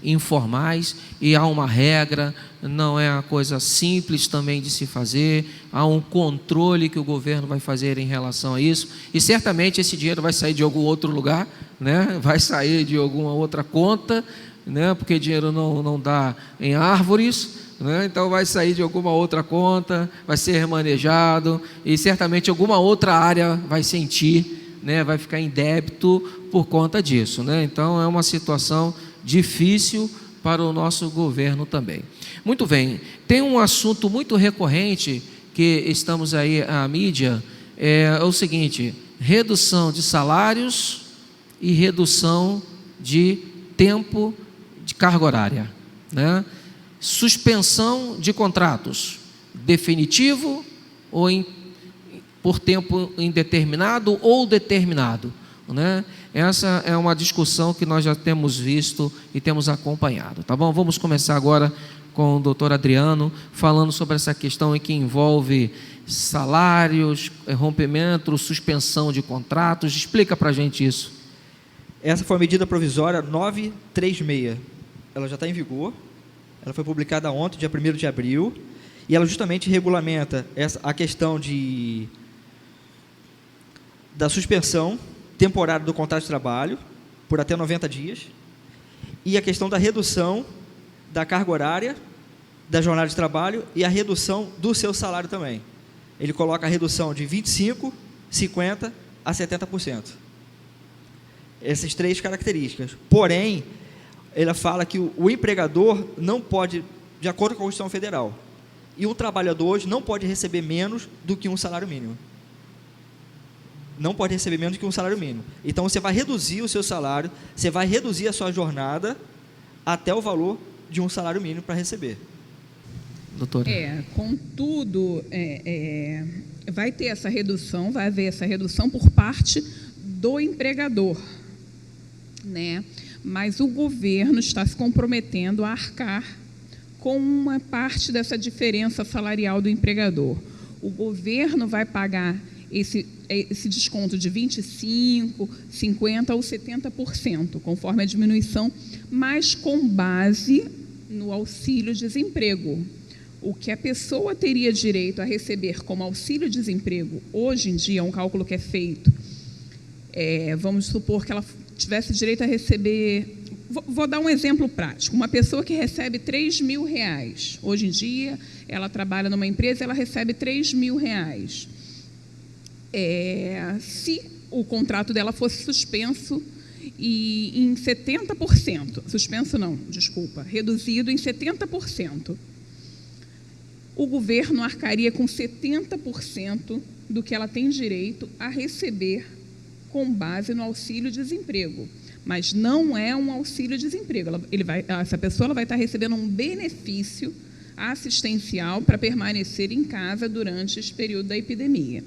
informais, e há uma regra, não é uma coisa simples também de se fazer, há um controle que o governo vai fazer em relação a isso, e certamente esse dinheiro vai sair de algum outro lugar, né? Vai sair de alguma outra conta, né? Porque dinheiro não dá em árvores, né? Então vai sair de alguma outra conta, vai ser remanejado, e certamente alguma outra área vai sentir, né? Vai ficar em débito por conta disso, né? Então é uma situação difícil para o nosso governo também. Muito bem, tem um assunto muito recorrente que estamos aí à mídia, é o seguinte: redução de salários e redução de tempo de carga horária, né? Suspensão de contratos, definitivo ou por tempo indeterminado ou determinado, né? Essa é uma discussão que nós já temos visto e temos acompanhado, tá bom? Vamos começar agora com o doutor Adriano, falando sobre essa questão que envolve salários, rompimento, suspensão de contratos. Explica para a gente isso. Essa foi a medida provisória 936. Ela já está em vigor, ela foi publicada ontem, dia 1º de abril, e ela justamente regulamenta a questão da suspensão temporário do contrato de trabalho, por até 90 dias, e a questão da redução da carga horária, da jornada de trabalho e a redução do seu salário também. Ele coloca a redução de 25%, 50% a 70%. Essas 3 características. Porém, ela fala que o empregador não pode, de acordo com a Constituição Federal, E um trabalhador hoje não pode receber menos do que um salário mínimo. Não pode receber menos do que um salário mínimo. Então, você vai reduzir o seu salário, você vai reduzir a sua jornada até o valor de um salário mínimo para receber. Doutora. Contudo, vai ter essa redução, vai haver essa redução por parte do empregador, né? Mas o governo está se comprometendo a arcar com uma parte dessa diferença salarial do empregador. O governo vai pagar esse desconto de 25%, 50% ou 70%, conforme a diminuição, mas com base no auxílio-desemprego. O que a pessoa teria direito a receber como auxílio-desemprego, hoje em dia, é um cálculo que é feito, vamos supor que ela tivesse direito a receber... Vou dar um exemplo prático. Uma pessoa que recebe R$3.000, hoje em dia, ela trabalha numa empresa, ela recebe R$3.000. Se o contrato dela fosse suspenso e em 70%, suspenso não, desculpa, reduzido em 70%, o governo arcaria com 70% do que ela tem direito a receber com base no auxílio-desemprego. Mas não é um auxílio-desemprego. Essa pessoa vai estar recebendo um benefício assistencial para permanecer em casa durante esse período da epidemia.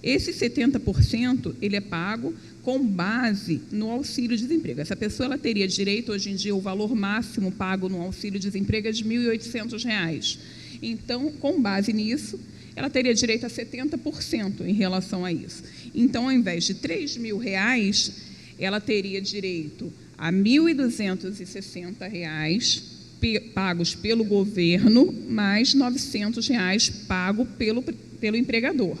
Esse 70% ele é pago com base no auxílio-desemprego. Essa pessoa ela teria direito, hoje em dia, o valor máximo pago no auxílio-desemprego é de R$1.800. Então, com base nisso, ela teria direito a 70% em relação a isso. Então, ao invés de R$3.000, ela teria direito a R$1.260 pagos pelo governo, mais R$900 pago pelo empregador,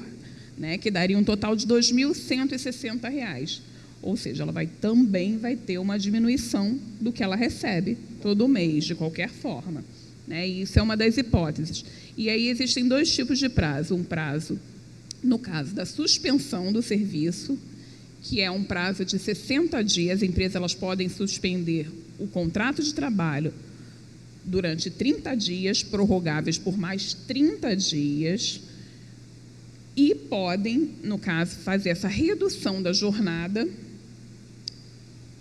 né, que daria um total de R$2.160. Ou seja, ela também vai ter uma diminuição do que ela recebe todo mês, de qualquer forma. Né? E isso é uma das hipóteses. E aí existem dois tipos de prazo. Um prazo, no caso da suspensão do serviço, que é um prazo de 60 dias. As empresas elas podem suspender o contrato de trabalho durante 30 dias, prorrogáveis por mais 30 dias, e podem, no caso, fazer essa redução da jornada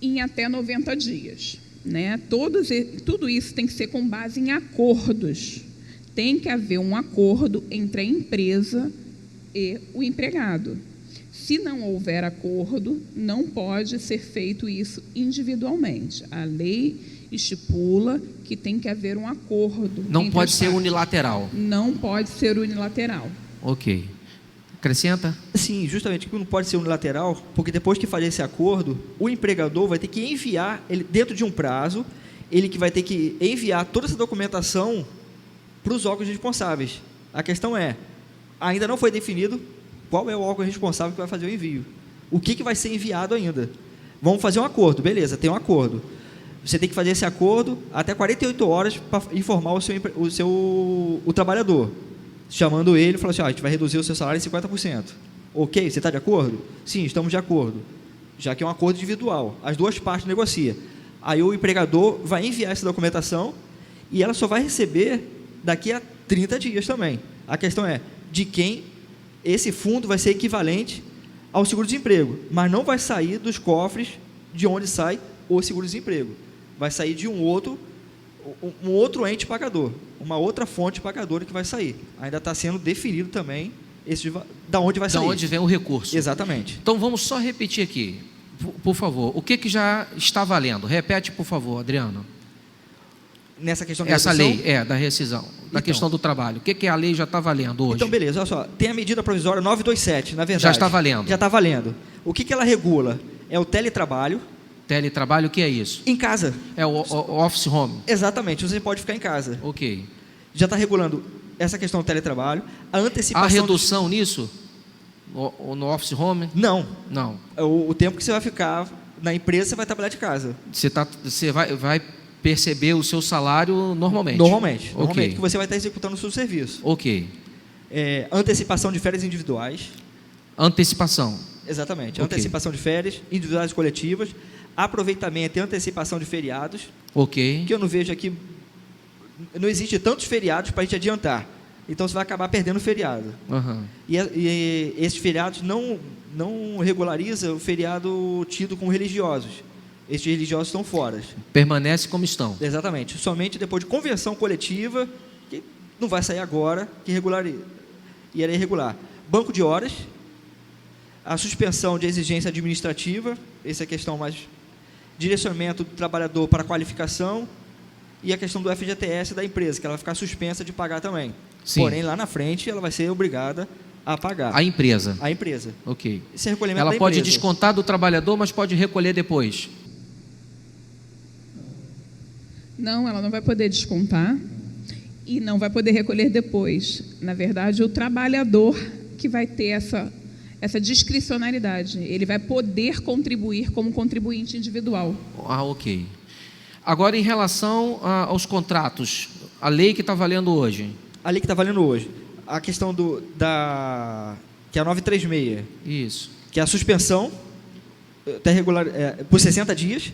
em até 90 dias. Né? Tudo isso tem que ser com base em acordos. Tem que haver um acordo entre a empresa e o empregado. Se não houver acordo, não pode ser feito isso individualmente. A lei estipula que tem que haver um acordo. Não pode ser unilateral. Não pode ser unilateral. Ok. Acrescenta? Sim, justamente, que não pode ser unilateral, porque depois que fazer esse acordo, o empregador vai ter que enviar, ele, dentro de um prazo, ele que vai ter que enviar toda essa documentação para os órgãos responsáveis. A questão é, ainda não foi definido qual é o órgão responsável que vai fazer o envio. O que vai ser enviado ainda? Vamos fazer um acordo, beleza, tem um acordo. Você tem que fazer esse acordo até 48 horas para informar o trabalhador. Chamando ele, falou assim, a gente vai reduzir o seu salário em 50%. Ok, você está de acordo? Sim, estamos de acordo. Já que é um acordo individual. As duas partes negociam. Aí o empregador vai enviar essa documentação e ela só vai receber daqui a 30 dias também. A questão é de quem esse fundo vai ser equivalente ao seguro-desemprego, mas não vai sair dos cofres de onde sai o seguro-desemprego. Vai sair de um outro ente pagador, uma outra fonte pagadora que vai sair. Ainda está sendo definido também da onde vai sair. Da onde vem o recurso. Exatamente. Então, vamos só repetir aqui, por favor. O que já está valendo? Repete, por favor, Adriano. Nessa questão da essa rescisão? Lei, da rescisão, da questão do trabalho. O que a lei já está valendo hoje? Então, beleza, olha só. Tem a medida provisória 927, na verdade. Já está valendo. Já está valendo. O que ela regula? É o teletrabalho. Teletrabalho, o que é isso? Em casa. É o office home. Exatamente, você pode ficar em casa. Ok. Já está regulando essa questão do teletrabalho, a antecipação... Há redução nisso? No office home? Não. Não. O tempo que você vai ficar na empresa, você vai trabalhar de casa. Você vai perceber o seu salário normalmente? Normalmente. Okay. Normalmente, que você vai estar executando o seu serviço. Ok. Antecipação de férias individuais. Antecipação. Exatamente. Okay. Antecipação de férias individuais e coletivas. Aproveitamento e antecipação de feriados. Ok. Que eu não vejo aqui... Não existe tantos feriados para a gente adiantar. Então, você vai acabar perdendo o feriado. Aham. E esses feriados não regulariza o feriado tido como religiosos. Esses religiosos estão fora. Permanece como estão. Exatamente. Somente depois de convenção coletiva, que não vai sair agora, que regulariza. E era irregular. Banco de horas, a suspensão de exigência administrativa, essa é a questão mais... Direcionamento do trabalhador para a qualificação e a questão do FGTS da empresa, que ela vai ficar suspensa de pagar também. Sim. Porém, lá na frente, ela vai ser obrigada a pagar. A empresa. A empresa. Ok. Esse é recolhimento Ela da pode empresa. descontar do trabalhador, mas pode recolher depois. Não, ela não vai poder descontar e não vai poder recolher depois. Na verdade, o trabalhador que vai ter essa discricionariedade. Ele vai poder contribuir como contribuinte individual. Ah, ok. Agora, em relação aos contratos, a lei que está valendo hoje. A lei que está valendo hoje. A questão que é a 936, Isso. que é a suspensão até regular, por 60 dias,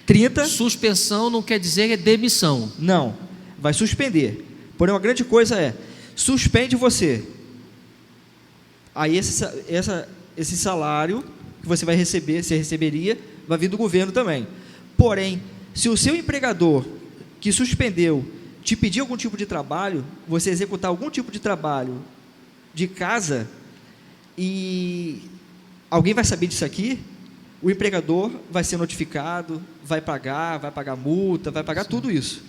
30... Suspensão não quer dizer demissão. Não, vai suspender. Porém, uma grande coisa é, suspende você. Aí esse salário que você vai receber, você receberia, vai vir do governo também. Porém, se o seu empregador que suspendeu te pedir algum tipo de trabalho, você executar algum tipo de trabalho de casa e alguém vai saber disso aqui, o empregador vai ser notificado, vai pagar multa, vai pagar tudo isso.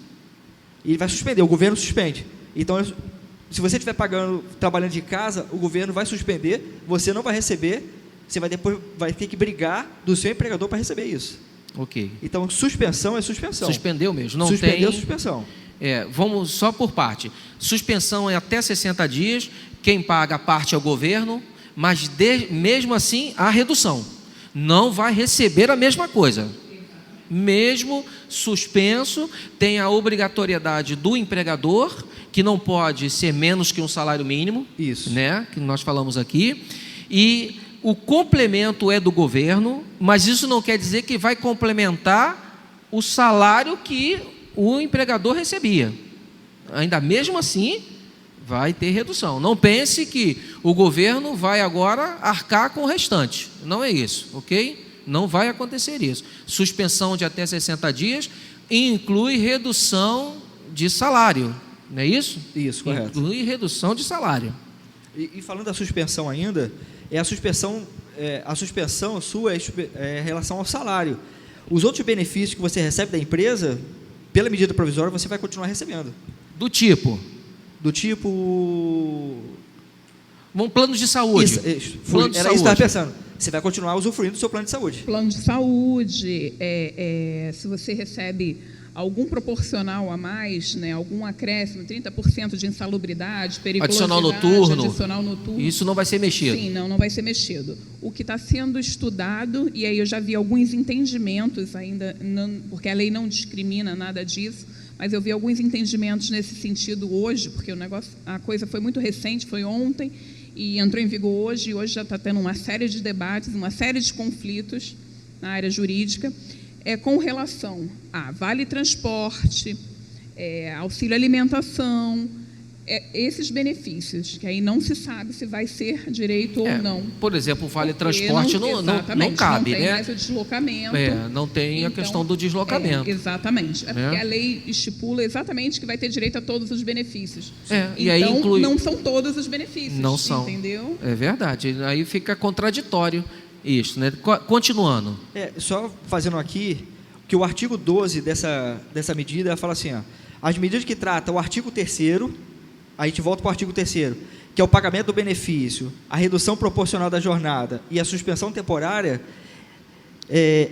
E ele vai suspender, o governo suspende. Então, se você estiver trabalhando de casa, o governo vai suspender, você não vai receber, você depois vai ter que brigar do seu empregador para receber isso. Ok. Então, suspensão é suspensão. Suspendeu mesmo. Não Suspendeu tem... suspensão. Vamos só por parte. Suspensão é até 60 dias, quem paga a parte é o governo, mas mesmo assim há redução. Não vai receber a mesma coisa. Mesmo suspenso, tem a obrigatoriedade do empregador, que não pode ser menos que um salário mínimo, Isso. né, que nós falamos aqui, e o complemento é do governo, mas isso não quer dizer que vai complementar o salário que o empregador recebia. Ainda mesmo assim, vai ter redução. Não pense que o governo vai agora arcar com o restante. Não é isso, ok? Não vai acontecer isso. Suspensão de até 60 dias inclui redução de salário, não é isso? Isso, correto. Inclui redução de salário. E falando da suspensão ainda, a suspensão sua é em relação ao salário. Os outros benefícios que você recebe da empresa, pela medida provisória, você vai continuar recebendo. Do tipo? Um plano de saúde. Era isso que eu estava pensando. Você vai continuar usufruindo do seu plano de saúde. Plano de saúde, se você recebe algum proporcional a mais, né, algum acréscimo, 30% de insalubridade, periculosidade, adicional noturno. Isso não vai ser mexido? Sim, não vai ser mexido. O que está sendo estudado, e aí eu já vi alguns entendimentos ainda, porque a lei não discrimina nada disso, mas eu vi alguns entendimentos nesse sentido hoje, porque a coisa foi muito recente, foi ontem, e entrou em vigor hoje, e hoje já está tendo uma série de debates, uma série de conflitos na área jurídica, com relação a vale transporte, auxílio alimentação, esses benefícios, que aí não se sabe se vai ser direito ou não. Por exemplo, o vale transporte não cabe, não tem né? mais o deslocamento. Não tem a questão do deslocamento. Exatamente. Porque a lei estipula exatamente que vai ter direito a todos os benefícios. E aí inclui... não são todos os benefícios. Não são. Entendeu? É verdade. Aí fica contraditório isso, né? Continuando. Só fazendo aqui, que o artigo 12 dessa medida fala assim, as medidas que tratam o artigo 3º, a gente volta para o artigo 3º, que é o pagamento do benefício, a redução proporcional da jornada e a suspensão temporária,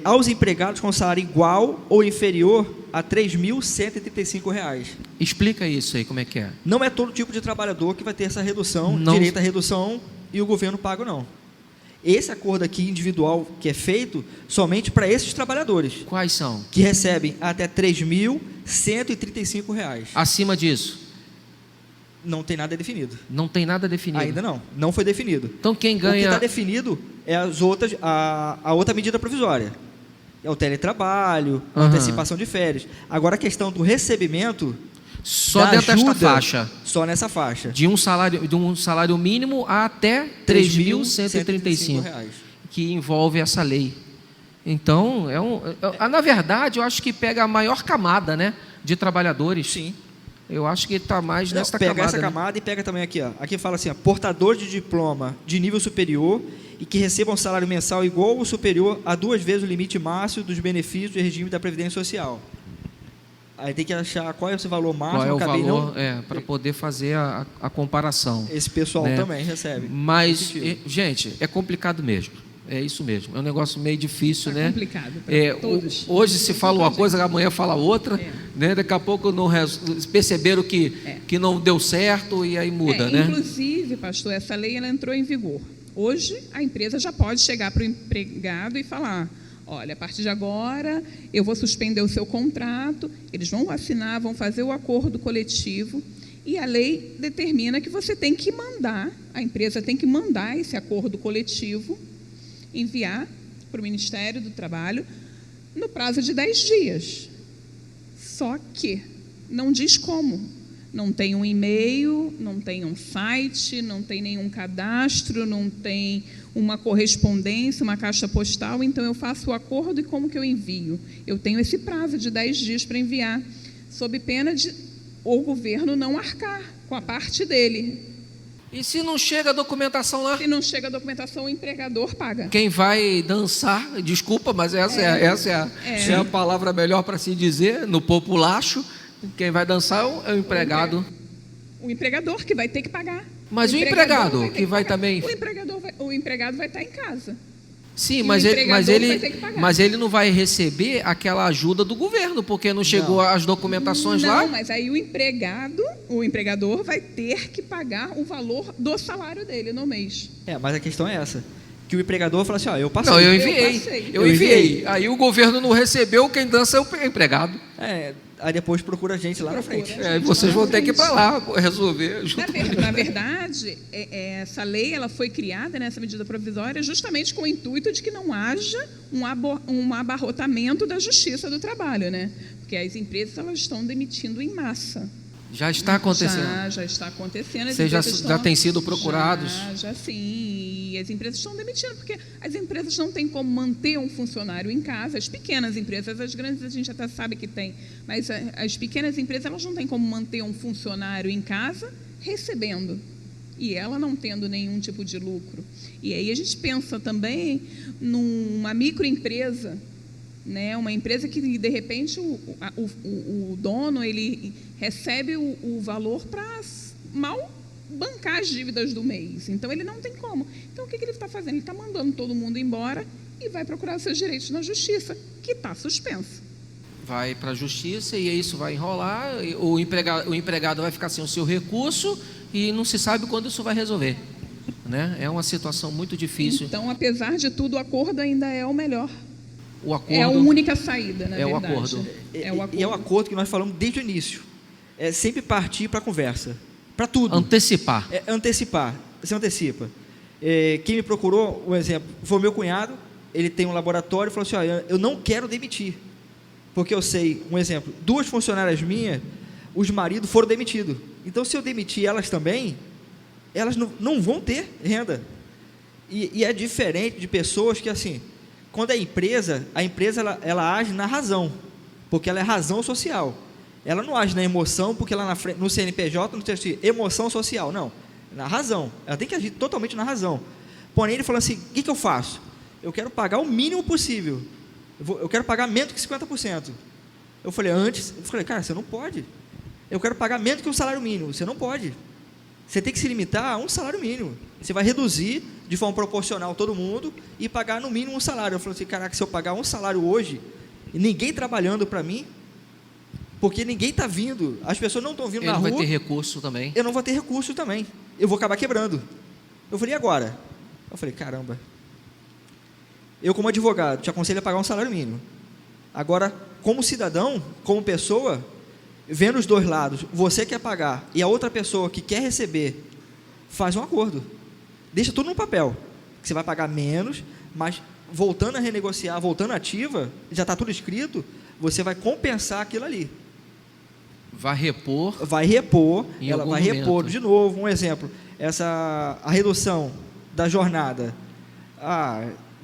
aos empregados com salário igual ou inferior a R$ 3.135. Explica isso aí, como é que é? Não é todo tipo de trabalhador que vai ter essa redução, Não. direito à redução, e o governo paga, não. Esse acordo aqui individual que é feito somente para esses trabalhadores. Quais são? Que recebem até R$ 3.135. Acima disso? Não tem nada definido. Não tem nada definido? Ainda não. Não foi definido. Então quem ganha... O que está definido é a outra medida provisória. É o teletrabalho, a antecipação de férias. Agora a questão do recebimento... Só da dentro desta ajuda, faixa. Só nessa faixa. De um salário mínimo a até R$ 3.135, reais. que envolve essa lei. Então, na verdade, eu acho que pega a maior camada, né, de trabalhadores. Sim. Eu acho que está mais nessa pega camada. essa camada e pega também aqui, ó. Aqui fala assim, ó, portador de diploma de nível superior e que recebam um salário mensal igual ou superior a 2 vezes o limite máximo dos benefícios do regime da Previdência Social. Aí tem que achar qual é esse valor máximo. Qual é o valor, não... para poder fazer a comparação. Esse pessoal, né, também recebe. Mas, gente, é complicado mesmo. É isso mesmo. É um negócio meio difícil, né? Complicado para todos. Hoje se fala uma coisa, amanhã fala outra, né? Daqui a pouco não perceberam que não deu certo e aí muda, né? Inclusive, pastor, essa lei ela entrou em vigor. Hoje, a empresa já pode chegar para o empregado e falar: olha, a partir de agora, eu vou suspender o seu contrato, eles vão assinar, vão fazer o acordo coletivo, e a lei determina que você tem que mandar, a empresa tem que mandar esse acordo coletivo, enviar para o Ministério do Trabalho no prazo de 10 dias. Só que não diz como. Não tem um e-mail, não tem um site, não tem nenhum cadastro, não tem uma correspondência, uma caixa postal. Então, eu faço o acordo e como que eu envio? Eu tenho esse prazo de 10 dias para enviar, sob pena de o governo não arcar com a parte dele. E se não chega a documentação lá? Se não chega a documentação, o empregador paga. Quem vai dançar, desculpa, mas essa é a palavra melhor para se dizer, no populacho, quem vai dançar é o empregado. O empregador que vai ter que pagar. Mas o empregado que vai também... O empregado vai estar em casa. Sim, mas ele não vai receber aquela ajuda do governo, porque não chegou as documentações lá? Não, mas aí o empregador vai ter que pagar o valor do salário dele no mês. Mas a questão é essa, que o empregador fala assim, ó, eu passei. Não, eu enviei. Aí o governo não recebeu, quem dança é o empregado. Aí depois procura a gente lá na frente. Vocês vão ter que ir para lá resolver. Na verdade, essa lei ela foi criada, essa medida provisória, justamente com o intuito de que não haja um abarrotamento da justiça do trabalho, né? Porque as empresas elas estão demitindo em massa. Já está acontecendo. Já está acontecendo. Vocês já têm sido procurados? Já sim. E as empresas estão demitindo, porque as empresas não têm como manter um funcionário em casa. As pequenas empresas, as grandes a gente até sabe que tem, mas as pequenas empresas elas não têm como manter um funcionário em casa recebendo. E ela não tendo nenhum tipo de lucro. E aí a gente pensa também numa microempresa, né? Uma empresa que, de repente, o dono ele recebe o valor para mal bancar as dívidas do mês. Então, ele não tem como. Então, o que ele está fazendo? Ele está mandando todo mundo embora e vai procurar seus direitos na justiça, que está suspensa. Vai para a justiça e isso vai enrolar, o empregado vai ficar sem o seu recurso e não se sabe quando isso vai resolver. Né? É uma situação muito difícil. Então, apesar de tudo, o acordo ainda é o melhor. O acordo, é a única saída, na verdade. O acordo. E é o acordo que nós falamos desde o início. É sempre partir para a conversa. Para tudo. Antecipar. Antecipar. Você antecipa. Quem me procurou, um exemplo, foi o meu cunhado. Ele tem um laboratório e falou assim, eu não quero demitir. Porque eu sei, um exemplo, 2 funcionárias minhas, os maridos foram demitidos. Então, se eu demitir elas também, elas não vão ter renda. E é diferente de pessoas que, assim... Quando a empresa ela age na razão, porque ela é razão social. Ela não age na emoção, porque ela no CNPJ não tem assim, emoção social, não. Na razão. Ela tem que agir totalmente na razão. Porém, ele falou assim, o que eu faço? Eu quero pagar o mínimo possível. Eu quero pagar menos que 50%. Eu falei, cara, você não pode. Eu quero pagar menos que um salário mínimo. Você não pode. Você tem que se limitar a um salário mínimo. Você vai reduzir de forma proporcional todo mundo e pagar no mínimo um salário. Eu falei assim, caraca, se eu pagar um salário hoje e ninguém trabalhando para mim, porque ninguém está vindo, as pessoas não estão vindo na rua. Ele não vai ter recurso também. Eu não vou ter recurso também. Eu vou acabar quebrando. Eu falei, e agora? Eu falei, caramba. Eu, como advogado, te aconselho a pagar um salário mínimo. Agora, como cidadão, como pessoa, vendo os dois lados, você quer pagar e a outra pessoa que quer receber, faz um acordo. Deixa tudo no papel. Que você vai pagar menos, mas voltando a renegociar, voltando ativa, já está tudo escrito, você vai compensar aquilo ali. vai repor ela algum vai repor momento. de novo. Um exemplo, a redução da jornada.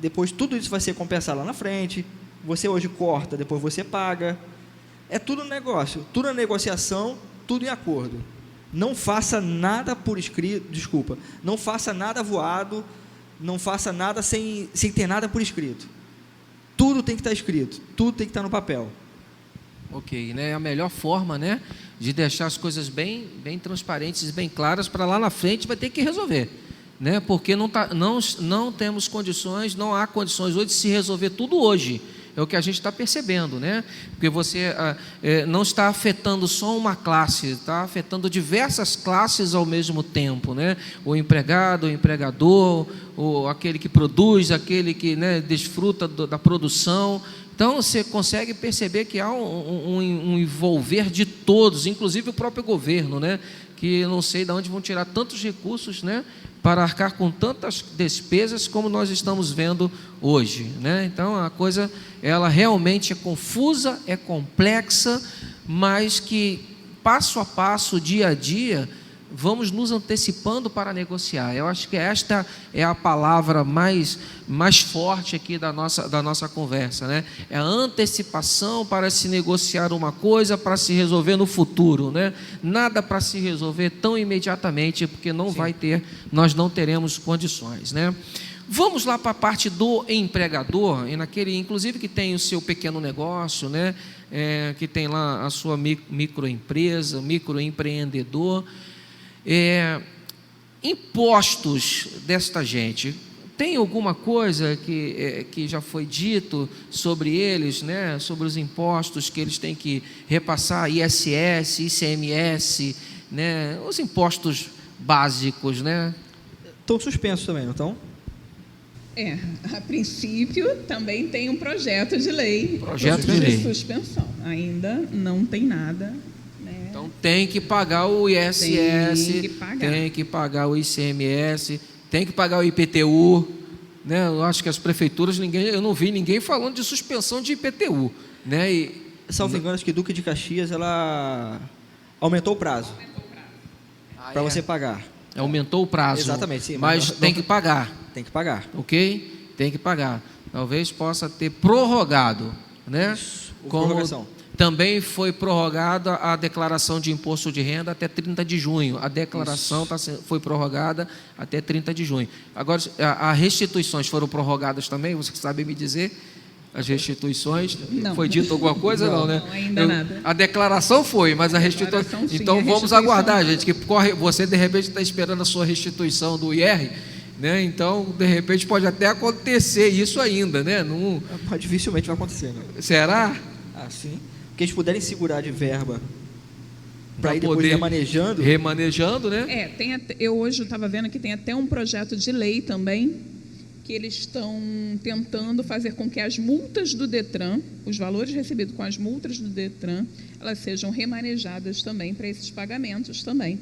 Depois tudo isso vai ser compensado lá na frente. Você hoje corta, depois você paga. É tudo negócio, tudo na negociação, tudo em acordo. Não faça nada por escrito, não faça nada voado, não faça nada sem ter nada por escrito. Tudo tem que estar escrito, tudo tem que estar no papel. Ok, né? É a melhor forma, né, de deixar as coisas bem transparentes, bem claras, para lá na frente vai ter que resolver, né? Porque não temos condições, não há condições hoje de se resolver tudo hoje. É o que a gente está percebendo, né? Porque você não está afetando só uma classe, está afetando diversas classes ao mesmo tempo, né? O empregado, o empregador, aquele que produz, aquele que, né, desfruta da produção. Então, você consegue perceber que há um envolver de todos, inclusive o próprio governo, né? Que eu não sei de onde vão tirar tantos recursos, né, para arcar com tantas despesas como nós estamos vendo hoje, né? Então, a coisa, ela realmente é confusa, é complexa, mas que passo a passo, dia a dia, vamos nos antecipando para negociar. Eu acho que esta é a palavra mais forte aqui da nossa conversa, né? É a antecipação para se negociar uma coisa, para se resolver no futuro, né? Nada para se resolver tão imediatamente, porque nós não teremos condições, né? Vamos lá para a parte do empregador, e naquele, inclusive, que tem o seu pequeno negócio, né? Que tem lá a sua microempresa, microempreendedor. Impostos desta gente, tem alguma coisa que já foi dito sobre eles, né? Sobre os impostos que eles têm que repassar, ISS, ICMS, né? Os impostos básicos, né? Estão suspensos também, não estão? A princípio também tem um projeto de lei de suspensão, ainda não tem nada. Então tem que pagar o ISS, tem que pagar o ICMS, tem que pagar o IPTU, né? Eu acho que as prefeituras, eu não vi ninguém falando de suspensão de IPTU, né? Salvo engano, acho que Duque de Caxias, ela aumentou o prazo para você pagar. Aumentou o prazo. Exatamente, sim. Mas tem que pagar. Tem que pagar. Ok? Tem que pagar. Talvez possa ter prorrogado, né? Isso, como prorrogação. Também foi prorrogada a declaração de imposto de renda até 30 de junho. A declaração foi prorrogada até 30 de junho. Agora, as restituições foram prorrogadas também? Você sabe me dizer? As restituições? Não. Foi dito alguma coisa? Não, né? Não, ainda nada. A declaração foi, mas a restituição... Então, vamos aguardar, gente, que você, de repente, está esperando a sua restituição do IR, né? Então, de repente, pode até acontecer isso ainda, né? Não... Mas dificilmente vai acontecer, né? Será? Sim. Porque eles puderem segurar de verba para ir depois remanejando, né? Eu hoje estava vendo que tem até um projeto de lei também, que eles estão tentando fazer com que as multas do Detran, os valores recebidos com as multas do Detran, elas sejam remanejadas também para esses pagamentos também,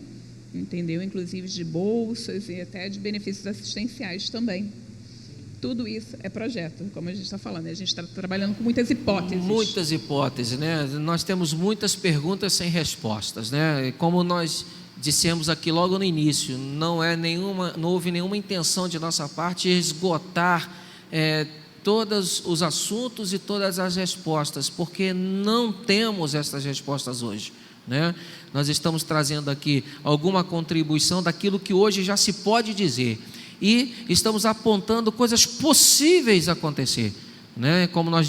entendeu? Inclusive de bolsas e até de benefícios assistenciais também. Tudo isso é projeto, como a gente está falando. A gente está trabalhando com muitas hipóteses. Muitas hipóteses, né? Nós temos muitas perguntas sem respostas, né? Como nós dissemos aqui logo no início, não houve nenhuma intenção de nossa parte esgotar todos os assuntos e todas as respostas, porque não temos essas respostas hoje, né? Nós estamos trazendo aqui alguma contribuição daquilo que hoje já se pode dizer. E estamos apontando coisas possíveis a acontecer, né? Como nós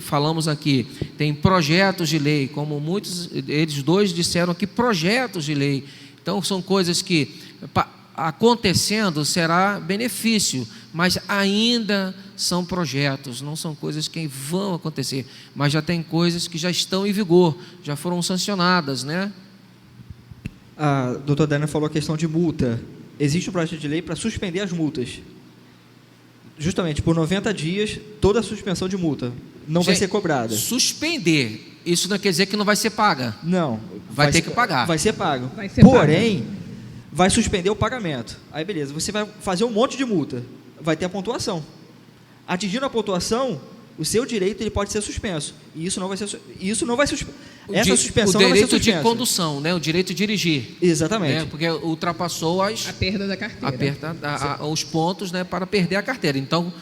falamos aqui, tem projetos de lei, como eles dois disseram aqui, projetos de lei. Então são coisas que acontecendo será benefício, mas ainda são projetos, não são coisas que vão acontecer, mas já tem coisas que já estão em vigor, já foram sancionadas, né? A doutora Dana falou a questão de multa. Existe um projeto de lei para suspender as multas. Justamente por 90 dias, toda a suspensão de multa não vai ser cobrada. Suspender, isso não quer dizer que não vai ser paga. Não. Vai ter que pagar. Vai ser pago. Porém, vai suspender o pagamento. Aí, beleza, você vai fazer um monte de multa. Vai ter a pontuação. Atingindo a pontuação, o seu direito ele pode ser suspenso. E isso não vai ser... Essa suspensão o não vai ser direito de suspensa. condução, né? O direito de dirigir. Exatamente. Né? Porque ultrapassou A perda da carteira. os pontos, né, para perder a carteira. Então,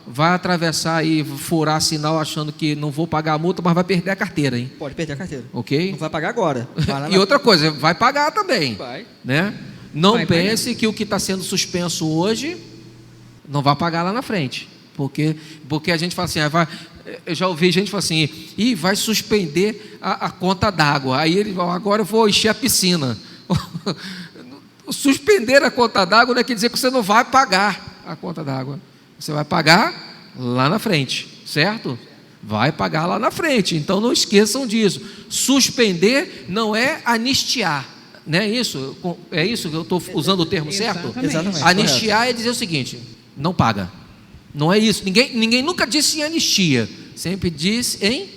vai atravessar aí, furar sinal achando que não vou pagar a multa, mas vai perder a carteira, hein? Pode perder a carteira. Ok? Não vai pagar agora. E outra coisa, vai pagar também. Vai. Né? Não Vai pense que o que está sendo suspenso hoje não vai pagar lá na frente. Porque a gente fala assim, eu já ouvi gente falar assim, vai suspender a conta d'água. Aí ele fala, agora eu vou encher a piscina. Suspender a conta d'água não quer dizer que você não vai pagar a conta d'água. Você vai pagar lá na frente, certo? Vai pagar lá na frente. Então não esqueçam disso. Suspender não é anistiar. Não é isso? É isso que eu estou usando o termo certo? Exatamente. Anistiar é dizer o seguinte: não paga. Não é isso. Ninguém nunca disse em anistia. Sempre disse em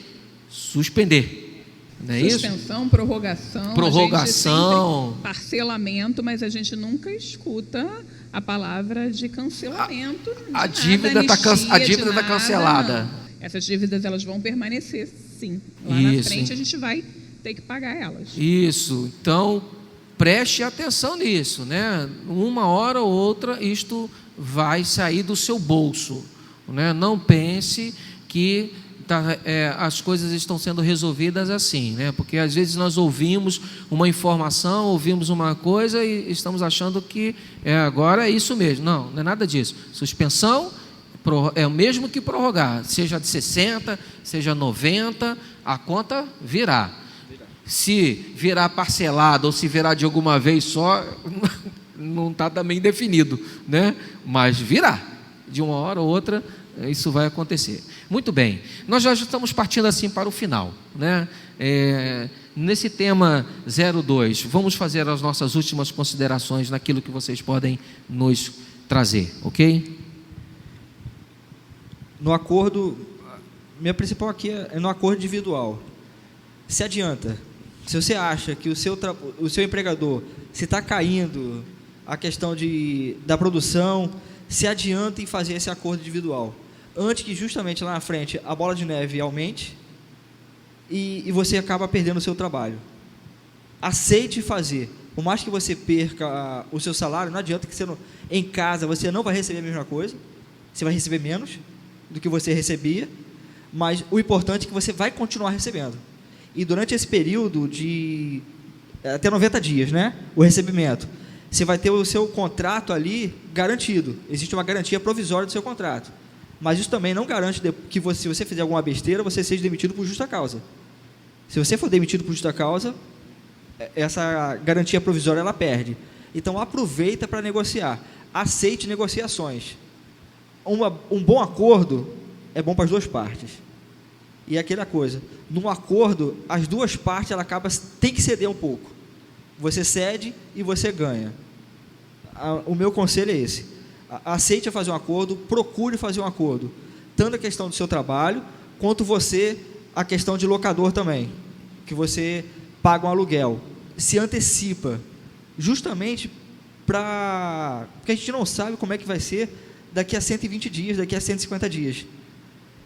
suspender. Não é isso? Suspensão, prorrogação. Prorrogação. A gente parcelamento, mas a gente nunca escuta a palavra de cancelamento. A dívida está cancelada. Não. Essas dívidas elas vão permanecer, sim. Lá na frente a gente vai ter que pagar elas. Isso. Então, preste atenção nisso, né? Uma hora ou outra isto vai sair do seu bolso, né? Não pense que as coisas estão sendo resolvidas assim, né? Porque às vezes nós ouvimos uma informação, ouvimos uma coisa e estamos achando que agora é isso mesmo. Não é nada disso. Suspensão é o mesmo que prorrogar, seja de 60, seja 90, a conta virá. Se virar parcelado ou se virar de alguma vez só, não está também definido, né? Mas virá, de uma hora ou outra, isso vai acontecer. Muito bem, nós já estamos partindo assim para o final, né? Nesse tema 02, vamos fazer as nossas últimas considerações naquilo que vocês podem nos trazer, ok? No acordo, minha principal aqui é no acordo individual. Se adianta, se você acha que o seu empregador, se está caindo a questão da produção, se adianta em fazer esse acordo individual, antes que justamente lá na frente a bola de neve aumente e você acaba perdendo o seu trabalho. Aceite fazer. Por mais que você perca o seu salário, não adianta que em casa você não vai receber a mesma coisa, você vai receber menos do que você recebia, mas o importante é que você vai continuar recebendo. E durante esse período de até 90 dias, né, o recebimento, você vai ter o seu contrato ali garantido. Existe uma garantia provisória do seu contrato. Mas isso também não garante que se você fizer alguma besteira, você seja demitido por justa causa. Se você for demitido por justa causa, essa garantia provisória ela perde. Então aproveita para negociar. Aceite negociações. Um bom acordo é bom para as duas partes. E é aquela coisa, num acordo, as duas partes tem que ceder um pouco. Você cede e você ganha. O meu conselho é esse. Aceite fazer um acordo, procure fazer um acordo. Tanto a questão do seu trabalho, quanto a questão de locador também. Que você paga um aluguel. Se antecipa. Justamente porque a gente não sabe como é que vai ser daqui a 120 dias, daqui a 150 dias.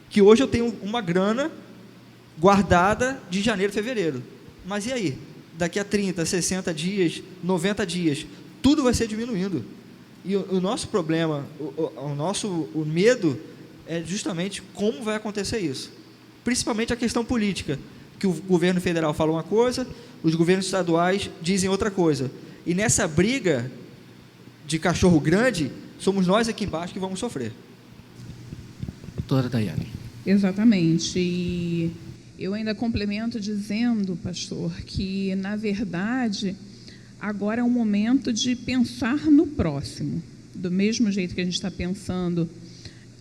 Que hoje eu tenho uma grana guardada de janeiro, fevereiro. Mas e aí? Daqui a 30, 60 dias, 90 dias, tudo vai ser diminuindo. E o nosso problema, o medo é justamente como vai acontecer isso. Principalmente a questão política, que o governo federal fala uma coisa, os governos estaduais dizem outra coisa. E nessa briga de cachorro grande, somos nós aqui embaixo que vamos sofrer. Doutora Daiane. Exatamente. E eu ainda complemento dizendo, pastor, que, na verdade, agora é um momento de pensar no próximo. Do mesmo jeito que a gente está pensando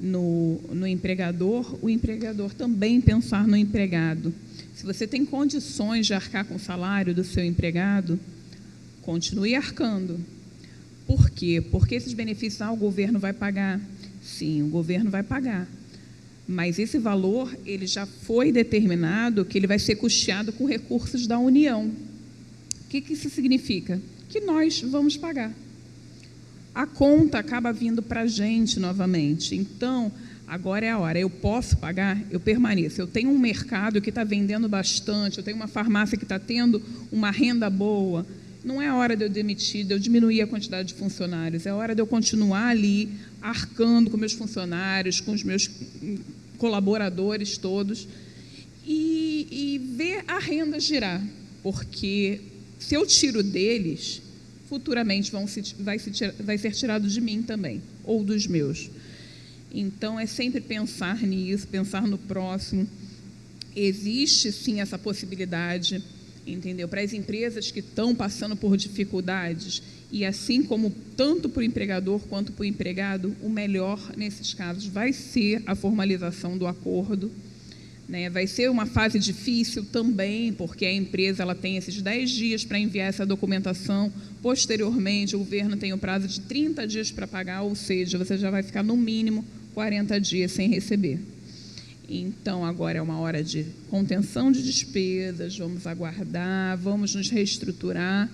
no empregador, o empregador também pensar no empregado. Se você tem condições de arcar com o salário do seu empregado, continue arcando. Por quê? Porque esses benefícios, o governo vai pagar. Sim, o governo vai pagar. Mas esse valor, ele já foi determinado que ele vai ser custeado com recursos da União. O que isso significa? Que nós vamos pagar. A conta acaba vindo para a gente novamente. Então, Agora é a hora. Eu posso pagar? Eu permaneço. Eu tenho um mercado que está vendendo bastante, eu tenho uma farmácia que está tendo uma renda boa. Não é a hora de eu demitir, de eu diminuir a quantidade de funcionários. É a hora de eu continuar ali, arcando com meus funcionários, com os meus colaboradores todos, e ver a renda girar. Porque se eu tiro deles, futuramente vai ser tirado de mim também, ou dos meus. Então, é sempre pensar nisso, pensar no próximo. Existe, sim, essa possibilidade, entendeu? Para as empresas que estão passando por dificuldades, e assim como tanto para o empregador quanto para o empregado, o melhor, nesses casos, vai ser a formalização do acordo, né? Vai ser uma fase difícil também, porque a empresa ela tem esses 10 dias para enviar essa documentação. Posteriormente, o governo tem o prazo de 30 dias para pagar, ou seja, você já vai ficar no mínimo 40 dias sem receber. Então, agora é uma hora de contenção de despesas, vamos aguardar, vamos nos reestruturar,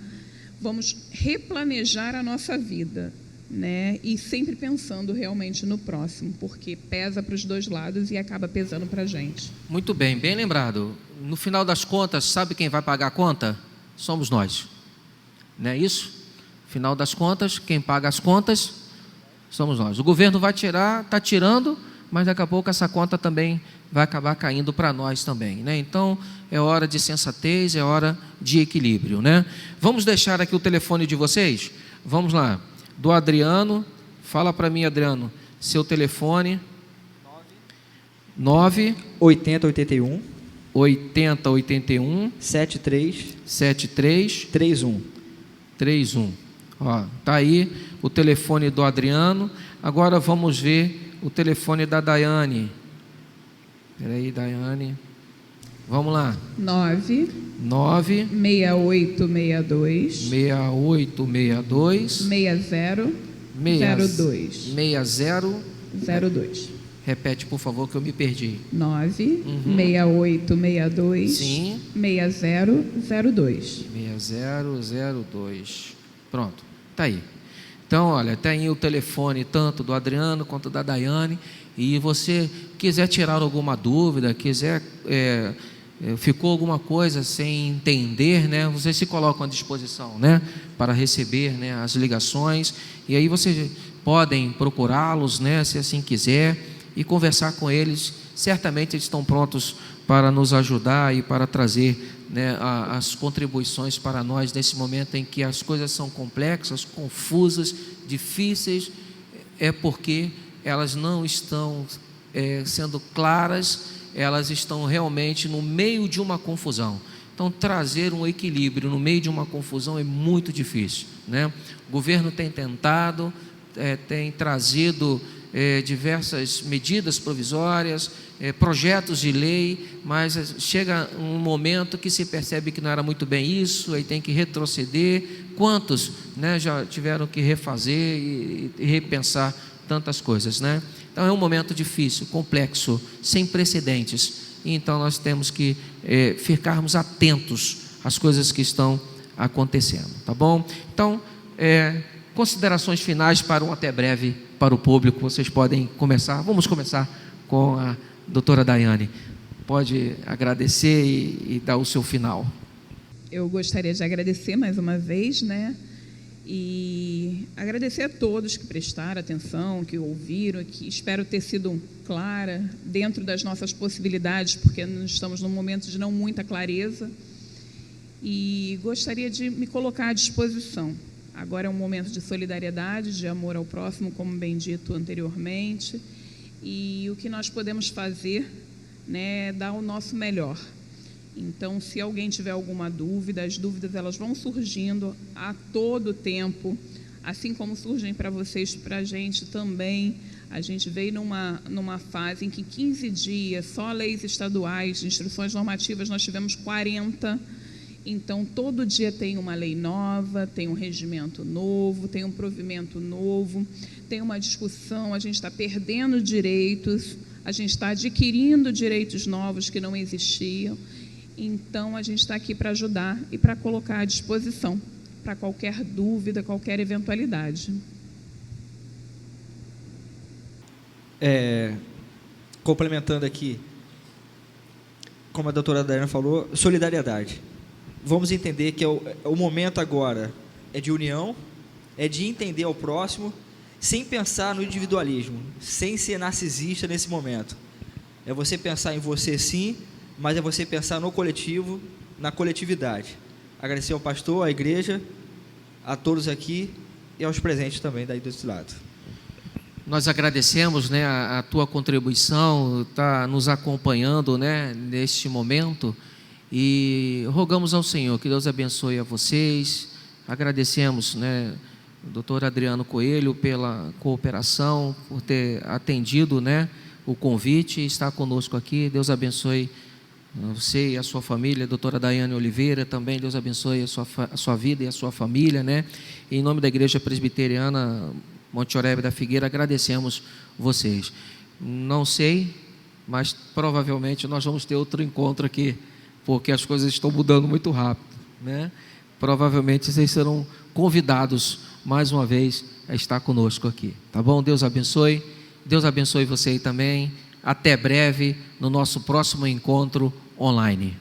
vamos replanejar a nossa vida, né? E sempre pensando realmente no próximo, porque pesa para os dois lados e acaba pesando para a gente. Muito bem, bem lembrado. No final das contas, sabe quem vai pagar a conta? Somos nós. Não é isso? No final das contas, quem paga as contas somos nós. O governo vai tirar, está tirando, mas daqui a pouco essa conta também vai acabar caindo para nós também, né? Então, é hora de sensatez, é hora de equilíbrio, né? Vamos deixar aqui o telefone de vocês? Vamos lá. Do Adriano, fala para mim, Adriano, seu telefone. 9 8081 8081 73 31. Ó, tá aí o telefone do Adriano. Agora vamos ver o telefone da Daiane. Espera aí, Daiane. Vamos lá. 9 6862 6002. Repete, por favor, que eu me perdi. 6862 Sim. 6002. 6002. Pronto, tá aí. Então, olha, tem o telefone tanto do Adriano quanto da Daiane. E você quiser tirar alguma dúvida, quiser ficou alguma coisa sem entender, né? Vocês se colocam à disposição, né? Para receber, né, as ligações. E aí vocês podem procurá-los, né? Se assim quiser, e conversar com eles. Certamente eles estão prontos para nos ajudar e para trazer, né, as contribuições para nós nesse momento em que as coisas são complexas, confusas, difíceis, é porque elas não estão sendo claras, elas estão realmente no meio de uma confusão. Então, trazer um equilíbrio no meio de uma confusão é muito difícil, né? O governo tem tentado, tem trazido diversas medidas provisórias, projetos de lei, mas chega um momento que se percebe que não era muito bem isso, aí tem que retroceder. Quantos, né, já tiveram que refazer e repensar tantas coisas, né? Então é um momento difícil, complexo, sem precedentes. E então nós temos que ficarmos atentos às coisas que estão acontecendo, tá bom? Então, considerações finais para um até breve para o público. Vocês podem começar. Vamos começar com a doutora Daiane. Pode agradecer e dar o seu final. Eu gostaria de agradecer mais uma vez, né? E agradecer a todos que prestaram atenção, que ouviram, que espero ter sido clara dentro das nossas possibilidades, porque nós estamos num momento de não muita clareza. E gostaria de me colocar à disposição. Agora é um momento de solidariedade, de amor ao próximo, como bem dito anteriormente. E o que nós podemos fazer, né, é dar o nosso melhor. Então, se alguém tiver alguma dúvida, as dúvidas elas vão surgindo a todo tempo, assim como surgem para vocês, para a gente também. A gente veio numa fase em que 15 dias, só leis estaduais, instruções normativas, nós tivemos 40. Então, todo dia tem uma lei nova, tem um regimento novo, tem um provimento novo, tem uma discussão, a gente está perdendo direitos, a gente está adquirindo direitos novos que não existiam. Então, a gente está aqui para ajudar e para colocar à disposição para qualquer dúvida, qualquer eventualidade. complementando aqui, como a doutora Daiane falou, solidariedade. Vamos entender que o momento agora é de união, é de entender ao próximo, sem pensar no individualismo, sem ser narcisista nesse momento. É você pensar em você sim, mas é você pensar no coletivo, na coletividade. Agradecer ao pastor, à igreja, a todos aqui e aos presentes também daí desse lado. Nós agradecemos, né, a tua contribuição, está nos acompanhando, né, neste momento, e rogamos ao Senhor que Deus abençoe a vocês. Agradecemos, né, o doutor Adriano Coelho pela cooperação, por ter atendido, né, o convite e estar conosco aqui. Deus abençoe você e a sua família, a doutora Daiane Oliveira também. Deus abençoe a sua vida e a sua família, né? Em nome da Igreja Presbiteriana Monte Oreb da Figueira, agradecemos vocês. Não sei, mas provavelmente nós vamos ter outro encontro aqui, porque as coisas estão mudando muito rápido, né? Provavelmente vocês serão convidados mais uma vez a estar conosco aqui, tá bom? Deus abençoe você aí também. Até breve no nosso próximo encontro online.